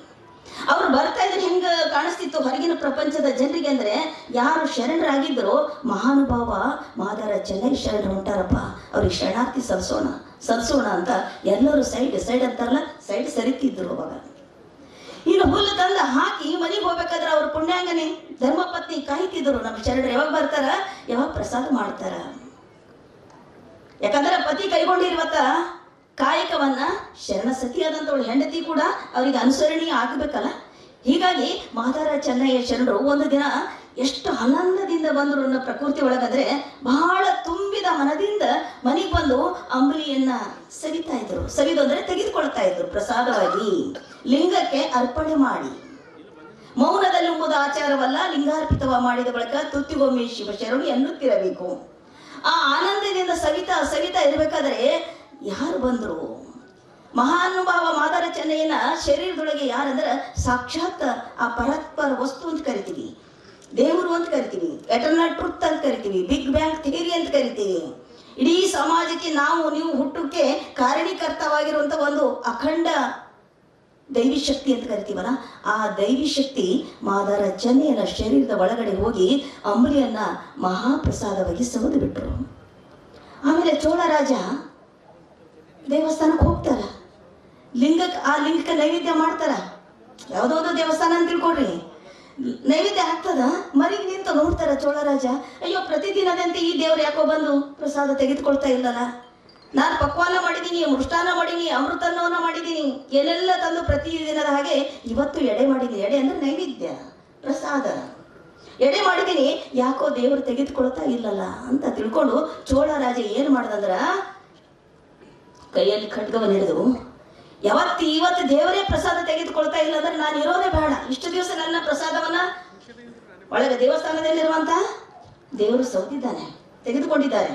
ಅವ್ರು ಬರ್ತಾ ಇದ್ರೆ ಹೆಂಗ ಕಾಣಿಸ್ತಿತ್ತು ಹೊರಗಿನ ಪ್ರಪಂಚದ ಜನರಿಗೆ ಅಂದ್ರೆ, ಯಾರು ಶರಣರಾಗಿದ್ರು ಮಹಾನುಭಾವ ಮಾದಾರ ಚೆನ್ನಯ್ಯ ಶರಣರು ಹೊಂಟಾರಪ್ಪ, ಅವ್ರಿಗೆ ಶರಣಾರ್ಥಿ ಸಲ್ಸೋಣ ಅಂತ ಎಲ್ಲರೂ ಸೈಡ್ ಅಂತಾರಲ್ಲ, ಸೈಡ್ ಸರಿತಿದ್ರು ಅವಾಗ. ಇನ್ನು ಹುಲ್ಲು ತಂದ ಹಾಕಿ ಮನೆಗೆ ಹೋಗ್ಬೇಕಾದ್ರೆ ಅವ್ರ ಪುಣ್ಯಾಂಗನೆ ಧರ್ಮಪತ್ನಿ ಕಾಯ್ತಿದ್ರು, ನಮ್ಮ ಶರಣರು ಯಾವಾಗ ಬರ್ತಾರ, ಯಾವಾಗ ಪ್ರಸಾದ ಮಾಡ್ತಾರ. ಯಾಕಂದ್ರೆ ಪತಿ ಕೈಗೊಂಡಿರುವತ್ತ ಕಾಯಕವನ್ನ ಶರಣ ಸತಿಯಾದಂಥವಳು ಹೆಂಡತಿ ಕೂಡ ಅವರಿಗೆ ಅನುಸರಣೀಯ ಆಗಬೇಕಲ್ಲ. ಹೀಗಾಗಿ ಮಾದಾರ ಚೆನ್ನಯ್ಯ ಶರಣರು ಒಂದು ದಿನ ಎಷ್ಟು ಆನಂದದಿಂದ ಬಂದರು ಅನ್ನೋ ಪ್ರಕೃತಿ ಒಳಗಾದ್ರೆ ಬಹಳ ತುಂಬಿದ ಮನದಿಂದ ಮನೆಗೆ ಬಂದು ಅಂಬಲಿಯನ್ನ ಸವಿತಾ ಇದ್ರು. ಸವಿದು ಅಂದ್ರೆ ತೆಗೆದುಕೊಳ್ತಾ ಇದ್ರು ಪ್ರಸಾದವಾಗಿ, ಲಿಂಗಕ್ಕೆ ಅರ್ಪಣೆ ಮಾಡಿ. ಮೌನದಲ್ಲಿ ಎಂಬುದು ಆಚಾರವಲ್ಲ, ಲಿಂಗಾರ್ಪಿತವ ಮಾಡಿದ ಬಳಿಕ ತುತ್ತಿಗೊಮ್ಮೆ ಶಿವಶರಣು ಎನ್ನುತ್ತಿರಬೇಕು. ಆ ಆನಂದದಿಂದ ಸವಿತಾ ಇರಬೇಕಾದ್ರೆ ಯಾರು ಬಂದ್ರು? ಮಹಾನುಭಾವ ಮಾದಾರ ಚೆನ್ನಯ್ಯನ ಶರೀರದೊಳಗೆ ಯಾರಂದ್ರೆ ಸಾಕ್ಷಾತ್ ಆ ಪರಸ್ಪರ ವಸ್ತು ಅಂತ ಕರಿತೀವಿ, ದೇವರು ಅಂತ ಕರಿತೀವಿ, ಎಟರ್ನಲ್ ಟ್ರುತ್ ಅಂತ ಕರಿತೀವಿ, ಬಿಗ್ ಬ್ಯಾಂಗ್ ಥಿಯರಿ ಅಂತ ಕರಿತೀವಿ. ಇಡೀ ಸಮಾಜಕ್ಕೆ ನೀವು ಹುಟ್ಟಕ್ಕೆ ಕಾರಣೀಕರ್ತವಾಗಿರುವಂತ ಒಂದು ಅಖಂಡ ದೈವಿ ಶಕ್ತಿ ಅಂತ ಕರಿತೀವಲ್ಲ, ಆ ದೈವಿ ಶಕ್ತಿ ಮಾದಾರ ಚೆನ್ನಯ್ಯನ ಶರೀರದ ಒಳಗಡೆ ಹೋಗಿ ಅಂಬಲಿಯನ್ನ ಮಹಾಪ್ರಸಾದವಾಗಿ ಸವಿದು ಬಿಟ್ರು. ಆಮೇಲೆ ಚೋಳ ರಾಜ ದೇವಸ್ಥಾನಕ್ಕೆ ಹೋಗ್ತಾರ, ಆ ಲಿಂಗಕ್ಕೆ ನೈವೇದ್ಯ ಮಾಡ್ತಾರ. ಯಾವುದೋ ದೇವಸ್ಥಾನ ಅಂತ ತಿಳ್ಕೊಡ್ರಿ, ನೈವೇದ್ಯ ಆಗ್ತದ, ಮರಿಗೆ ನಿಂತು ನೋಡ್ತಾರ ಚೋಳರಾಜ. ಅಯ್ಯೋ, ಪ್ರತಿದಿನದಂತೆ ಈ ದೇವ್ರು ಯಾಕೋ ಬಂದು ಪ್ರಸಾದ ತೆಗೆದುಕೊಳ್ತಾ ಇಲ್ಲಲ್ಲ, ನಾನು ಪಕ್ವಾನ ಮಾಡಿದ್ದೀನಿ, ಮೃಷ್ಟಾನ ಮಾಡೀನಿ, ಅಮೃತನ್ನವನ್ನ ಮಾಡಿದ್ದೀನಿ, ಏನೆಲ್ಲ ತಂದು ಪ್ರತಿದಿನದ ಹಾಗೆ ಇವತ್ತು ಎಡೆ ಮಾಡಿದ್ದೀನಿ. ಎಡೆ ಅಂದ್ರೆ ನೈವೇದ್ಯ, ಪ್ರಸಾದ ಎಡೆ ಮಾಡಿದ್ದೀನಿ, ಯಾಕೋ ದೇವರು ತೆಗೆದುಕೊಳ್ತಾ ಇಲ್ಲಲ್ಲ ಅಂತ ತಿಳ್ಕೊಂಡು ಚೋಳರಾಜ ಏನು ಮಾಡ್ದಂದ್ರ ಕೈಯಲ್ಲಿ ಖಡ್ಗವನ್ನು ಹಿಡಿದು, ಇವತ್ತು ದೇವರೇ ಪ್ರಸಾದ ತೆಗೆದುಕೊಳ್ತಾ ಇಲ್ಲ ಅಂದ್ರೆ ನಾನು ಇರೋದೇ ಬೇಡ, ಇಷ್ಟು ದಿವಸ ನನ್ನ ಪ್ರಸಾದವನ್ನ ಒಳಗೆ ದೇವಸ್ಥಾನದಲ್ಲಿರುವಂತ ದೇವರು ಸೌದಿದ್ದಾನೆ, ತೆಗೆದುಕೊಂಡಿದ್ದಾರೆ,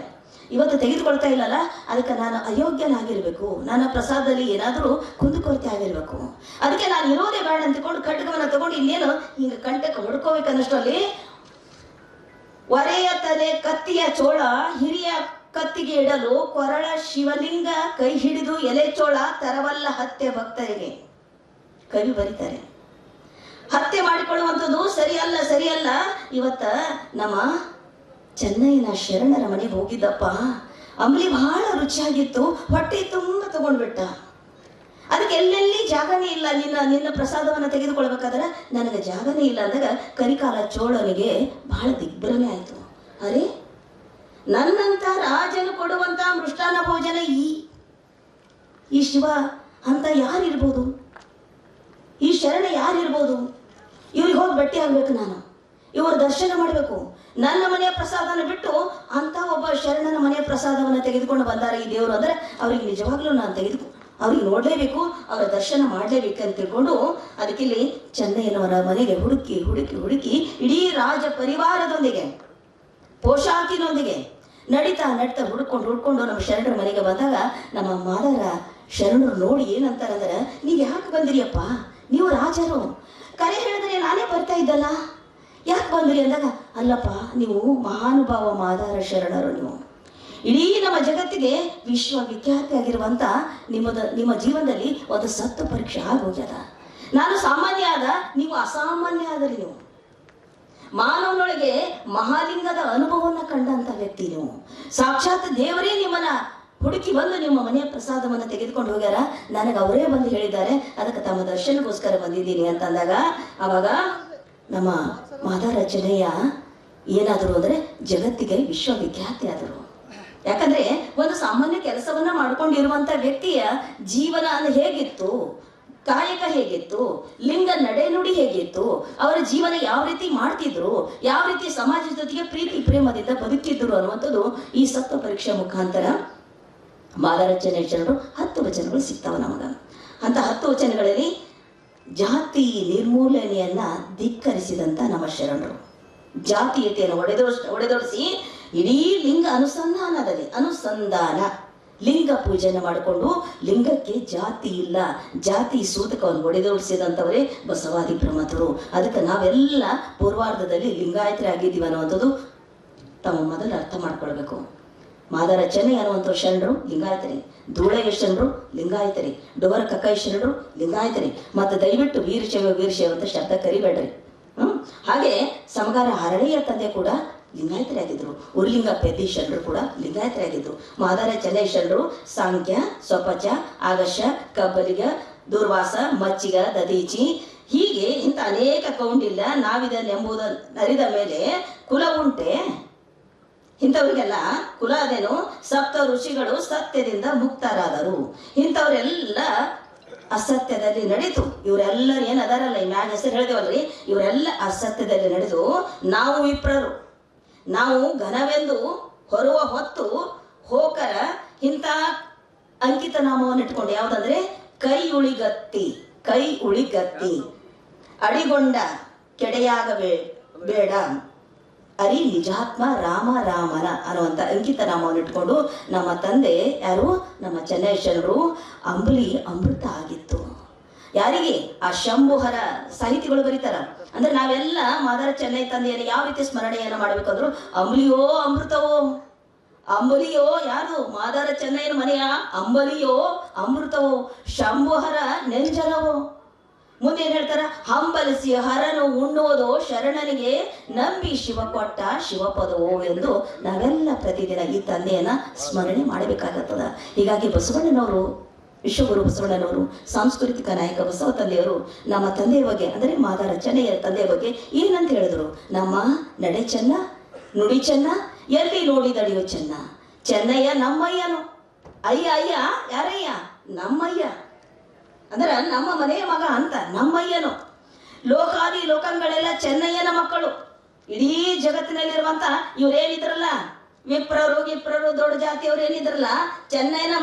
ಇವತ್ತು ತೆಗೆದುಕೊಳ್ತಾ ಇಲ್ಲಲ್ಲ, ಅದಕ್ಕೆ ನಾನು ಅಯೋಗ್ಯನಾಗಿರ್ಬೇಕು, ನನ್ನ ಪ್ರಸಾದದಲ್ಲಿ ಏನಾದರೂ ಕುಂದುಕೊರತೆ ಆಗಿರ್ಬೇಕು, ಅದಕ್ಕೆ ನಾನು ಇರೋದೇ ಬೇಡ ಅಂತಕೊಂಡು ಖಡ್ಗವನ್ನ ತಗೊಂಡು ಇನ್ನೇನು ಹಿಂಗ ಕಂಠಕ್ಕೆ ಹೊಡ್ಕೋಬೇಕನ್ನಷ್ಟರಲ್ಲಿ ಒರೆಯ ತಲೆ ಕತ್ತಿಯ ಚೋಳ ಹಿರಿಯ ಕತ್ತಿಗೆ ಇಡಲು ಕೊರಳ ಶಿವಲಿಂಗ ಕೈ ಹಿಡಿದು ಎಲೆ ಚೋಳ ತರವಲ್ಲ ಹತ್ಯೆ ಭಕ್ತರಿಗೆ. ಕವಿ ಬರೀತಾರೆ, ಹತ್ಯೆ ಮಾಡಿಕೊಳ್ಳುವಂಥದ್ದು ಸರಿಯಲ್ಲ. ಇವತ್ತ ನಮ್ಮ ಚೆನ್ನಯ್ಯನ ಶರಣರ ಮನೆಗೆ ಹೋಗಿದ್ದಪ್ಪ, ಅಂಬಲಿ ಬಹಳ ರುಚಿಯಾಗಿತ್ತು, ಹೊಟ್ಟೆ ತುಂಬ ತಗೊಂಡ್ಬಿಟ್ಟ, ಅದಕ್ಕೆ ಎಲ್ಲೆಲ್ಲಿ ಜಾಗನೇ ಇಲ್ಲ, ನಿನ್ನ ಪ್ರಸಾದವನ್ನು ತೆಗೆದುಕೊಳ್ಬೇಕಾದ್ರೆ ನನಗೆ ಜಾಗನೇ ಇಲ್ಲ ಅಂದಾಗ ಕರಿಕಾಲ ಚೋಳನಿಗೆ ಬಹಳ ದಿಗ್ಭ್ರಮೆ ಆಯಿತು. ಅರೆ, ನನ್ನಂತ ರಾಜನು ಕೊಡುವಂತ ಮೃಷ್ಟಾನ ಭೋಜನ ಈ ಶಿವ ಅಂತ ಯಾರಿರ್ಬೋದು, ಈ ಶರಣ ಯಾರಿರ್ಬೋದು? ಇವ್ರಿಗೆ ಹೋಗಿ ಭೇಟಿ ಆಗ್ಬೇಕು, ನಾನು ಇವ್ರ ದರ್ಶನ ಮಾಡಬೇಕು. ನನ್ನ ಮನೆಯ ಪ್ರಸಾದನ ಬಿಟ್ಟು ಅಂತ ಒಬ್ಬ ಶರಣನ ಮನೆಯ ಪ್ರಸಾದವನ್ನು ತೆಗೆದುಕೊಂಡು ಬಂದಾರೆ ಈ ದೇವರು ಅಂದ್ರೆ ಅವ್ರಿಗೆ ನಿಜವಾಗ್ಲೂ ನಾನು ಅವ್ರಿಗೆ ನೋಡಲೇಬೇಕು, ಅವರ ದರ್ಶನ ಮಾಡಲೇಬೇಕು ಅಂತ ತಿಳ್ಕೊಂಡು ಅದಕ್ಕಿಲ್ಲಿ ಚೆನ್ನಯ್ಯನವರ ಮನೆಗೆ ಹುಡುಕಿ ಇಡೀ ರಾಜ ಪರಿವಾರದೊಂದಿಗೆ ಪೋಷಾಕಿನೊಂದಿಗೆ ನಡೀತಾ ಹುಡ್ಕೊಂಡು ನಮ್ಮ ಶರಣರ ಮನೆಗೆ ಬಂದಾಗ ನಮ್ಮ ಮಾದಾರ ಶರಣರು ನೋಡಿ ಏನಂತಾರಂದ್ರೆ, ನೀವು ಯಾಕೆ ಬಂದಿರಿಯಪ್ಪ, ನೀವು ರಾಜರು, ಕರೆ ಹೇಳಿದ್ರೆ ನಾನೇ ಬರ್ತಾ ಇದ್ದಲ್ಲ, ಯಾಕೆ ಬಂದ್ರಿ ಅಂದಾಗ, ಅಲ್ಲಪ್ಪ ನೀವು ಮಹಾನುಭಾವ ಮಾದಾರ ಶರಣರು, ನೀವು ಇಡೀ ನಮ್ಮ ಜಗತ್ತಿಗೆ ವಿಶ್ವವಿಖ್ಯಾತಿ ಆಗಿರುವಂತ ನಿಮ್ಮ ಜೀವನದಲ್ಲಿ ಒಂದು ಸತ್ತು ಪರೀಕ್ಷೆ ಆಗೋಗ್ಯದ. ನಾನು ಸಾಮಾನ್ಯ ಆದ, ನೀವು ಅಸಾಮಾನ್ಯ ಆದ್ರಿ. ನೀವು ಮಾನವನೊಳಗೆ ಮಹಾಲಿಂಗದ ಅನುಭವವನ್ನು ಕಂಡಂತ ವ್ಯಕ್ತಿ, ನೀವು ಸಾಕ್ಷಾತ್ ದೇವರೇ ನಿಮ್ಮನ್ನ ಹುಡುಕಿ ಬಂದು ನಿಮ್ಮ ಮನೆಯ ಪ್ರಸಾದವನ್ನು ತೆಗೆದುಕೊಂಡು ಹೋಗ್ಯಾರ, ನನಗೆ ಅವರೇ ಬಂದು ಹೇಳಿದ್ದಾರೆ, ಅದಕ್ಕೆ ತಮ್ಮ ದರ್ಶನಕ್ಕೋಸ್ಕರ ಬಂದಿದ್ದೀನಿ ಅಂತ ಅಂದಾಗ ಅವಾಗ ನಮ್ಮ ಮಾದಾರ ಚೆನ್ನಯ್ಯ ಏನಾದರು ಅಂದ್ರೆ ಜಗತ್ತಿಗೆ ವಿಶ್ವವಿಖ್ಯಾತಿ ಆದರು. ಯಾಕಂದ್ರೆ ಒಂದು ಸಾಮಾನ್ಯ ಕೆಲಸವನ್ನ ಮಾಡ್ಕೊಂಡಿರುವಂತ ವ್ಯಕ್ತಿಯ ಜೀವನ ಹೇಗಿತ್ತು, ಕಾಯಕ ಹೇಗಿತ್ತು, ಲಿಂಗ ನಡೆನುಡಿ ಹೇಗಿತ್ತು, ಅವರ ಜೀವನ ಯಾವ ರೀತಿ ಮಾಡ್ತಿದ್ರು, ಯಾವ ರೀತಿ ಸಮಾಜದ ಜೊತೆಗೆ ಪ್ರೀತಿ ಪ್ರೇಮದಿಂದ ಬದುಕಿದ್ರು ಅನ್ನುವಂಥದ್ದು ಈ ಸತ್ವ ಪರೀಕ್ಷೆ ಮುಖಾಂತರ ಮಾದಾರ ಚೆನ್ನಯ್ಯನವರು 10 ವಚನಗಳು ಸಿಗ್ತಾವ ನಮಗ. ಅಂತ 10 ವಚನಗಳಲ್ಲಿ ಜಾತಿ ನಿರ್ಮೂಲನೆಯನ್ನ ಧಿಕ್ಕರಿಸಿದಂತ ನಮ್ಮ ಶರಣರು ಜಾತೀಯತೆಯನ್ನು ಒಡೆದೊಡಿಸಿ ಇಡೀ ಲಿಂಗ ಅನುಸಂಧಾನ ಲಿಂಗ ಪೂಜೆಯನ್ನು ಮಾಡಿಕೊಂಡು ಲಿಂಗಕ್ಕೆ ಜಾತಿ ಇಲ್ಲ, ಜಾತಿ ಸೂತಕವನ್ನು ಒಡೆದೋಡಿಸಿದಂಥವರೇ ಬಸವಾದಿ ಪ್ರಮಥರು. ಅದಕ್ಕೆ ನಾವೆಲ್ಲ ಪೂರ್ವಾರ್ಧದಲ್ಲಿ ಲಿಂಗಾಯತರೇ ಆಗಿದ್ದೀವಿ ಅನ್ನುವಂಥದ್ದು ತಾವು ಮೊದಲು ಅರ್ಥ ಮಾಡ್ಕೊಳ್ಬೇಕು. ಮಾದಾರ ಚೆನ್ನಯ್ಯ ಅನ್ನುವಂಥ ಶರಣರು ಲಿಂಗಾಯತರಿ, ಧೂಳಯ್ಯ ಶರಣರು ಲಿಂಗಾಯತರಿ, ಡೋರ ಕಕ್ಕಾಯಿ ಶರಣರು ಲಿಂಗಾಯತರಿ, ಮತ್ತು ದಯವಿಟ್ಟು ವೀರಶೈವ ಅಂತ ಶಬ್ದ ಕರಿಬೇಡ್ರಿ. ಹಾಗೆ ಸಮಗಾರ ಹರಳೆಯ ತಂದೆ ಕೂಡ ಲಿಂಗಾಯತರೇ ಆಗಿದ್ರು. ಉರ್ಲಿಂಗ ಪೆದ್ದಿ ಶರಣರು ಕೂಡ ಲಿಂಗಾಯತರೇ ಆಗಿದ್ರು. ಮಾದಾರ ಚೆನ್ನಯ್ಯ ಶರಣರು ಸಾಂಖ್ಯ, ಸ್ವಪಚ, ಆಗಶ, ಕಬ್ಬಲಿಗ, ದುರ್ವಾಸ, ಮಚ್ಚಿಗ, ದದೀಚಿ ಹೀಗೆ ಇಂಥ ಅನೇಕ ಕೌಂಡಿಲ್ಲ ನಾವಿದೆಂಬುದ ಅರಿದ ಮೇಲೆ ಕುಲ ಉಂಟೆ, ಇಂಥವ್ರಿಗೆಲ್ಲ ಕುಲ ಅದೇನು, ಸಪ್ತ ಋಷಿಗಳು ಸತ್ಯದಿಂದ ಮುಕ್ತರಾದರು. ಇಂಥವರೆಲ್ಲ ಅಸತ್ಯದಲ್ಲಿ ನಡೆದು ಇವರೆಲ್ಲರೂ ಏನು ಅದಾರಲ್ಲ ಈ ಮ್ಯಾಗ ಹೆಸರು ಹೇಳಿದೇವಲ್ರಿ, ಇವರೆಲ್ಲ ಅಸತ್ಯದಲ್ಲಿ ನಡೆದು ನಾವು ವಿಪ್ರರು, ನಾವು ಘನವೆಂದು ಹೊರುವ ಹೊತ್ತು ಹೋಕರ ಇಂಥ ಅಂಕಿತ ನಾಮವನ್ನು ಇಟ್ಕೊಂಡು ಯಾವುದಂದ್ರೆ ಕೈ ಉಳಿಗತ್ತಿ ಅಡಿಗೊಂಡ ಕೆಡೆಯಾಗಬೇಡ ಅರಿ ನಿಜಾತ್ಮ ರಾಮನ ಅನ್ನುವಂಥ ಅಂಕಿತ ನಾಮವನ್ನು ಇಟ್ಕೊಂಡು ನಮ್ಮ ತಂದೆ ಯಾರು, ನಮ್ಮ ಚೆನ್ನೈಶ್ವರರು ಅಂಬಲಿ ಅಮೃತ ಆಗಿತ್ತು. ಯಾರಿಗೆ? ಆ ಶಂಭುಹರ ಸಾಹಿತಿಗಳು ಬರೀತಾರ. ಅಂದ್ರೆ ನಾವೆಲ್ಲ ಮಾದಾರ ಚೆನ್ನೈ ತಂದೆಯನ್ನು ಯಾವ ರೀತಿ ಸ್ಮರಣೆಯನ್ನು ಮಾಡಬೇಕಾದ್ರು ಅಂಬಲಿಯೋ ಅಮೃತವೋ, ಅಂಬಲಿಯೋ ಯಾರು ಮಾದಾರ ಚೆನ್ನೈನ ಮನೆಯ ಅಂಬಲಿಯೋ ಅಮೃತವೋ, ಶಂಭುಹರ ನೆಂಜಲವೋ. ಮುಂದೆ ಏನ್ ಹೇಳ್ತಾರ? ಹಂಬಲಿಸಿ ಹರನು ಉಣ್ಣುವುದೋ ಶರಣನಿಗೆ ನಂಬಿ ಶಿವ ಕೊಟ್ಟ ಶಿವಪದವೋ ಎಂದು ನಾವೆಲ್ಲ ಪ್ರತಿದಿನ ಈ ತಂದೆಯನ್ನ ಸ್ಮರಣೆ ಮಾಡಬೇಕಾಗತ್ತದ. ಹೀಗಾಗಿ ಬಸವಣ್ಣನವರು, ವಿಶ್ವಗುರು ಬಸವಣ್ಣನವರು, ಸಾಂಸ್ಕೃತಿಕ ನಾಯಕ ಬಸವ ತಂದೆಯವರು ನಮ್ಮ ತಂದೆಯ ಬಗ್ಗೆ ಅಂದರೆ ಮಾದಾರ ಚೆನ್ನಯ್ಯ ತಂದೆಯ ಬಗ್ಗೆ ಏನಂತ ಹೇಳಿದ್ರು? ನಮ್ಮ ನಡೆ ಚೆನ್ನ, ನುಡಿ ಚೆನ್ನ, ಎಲ್ಲಿ ನೋಡಿದಡಿಯೋ ಚೆನ್ನ, ಚೆನ್ನಯ್ಯ ನಮ್ಮಯ್ಯನು. ಅಯ್ಯ ಯಾರಯ್ಯ? ನಮ್ಮಯ್ಯ, ಅಂದ್ರೆ ನಮ್ಮ ಮನೆಯ ಮಗ ಅಂತ ನಮ್ಮಯ್ಯನು. ಲೋಕಾದಿ ಲೋಕಗಳೆಲ್ಲ ಚೆನ್ನಯ್ಯನ ಮಕ್ಕಳು. ಇಡೀ ಜಗತ್ತಿನಲ್ಲಿರುವಂತ ಇವ್ರೇನಿದ್ರಲ್ಲ ವಿಪ್ರರು ದೊಡ್ಡ ಜಾತಿಯವ್ರು ಏನಿದ್ರಲ್ಲ, ಚೆನ್ನೈನ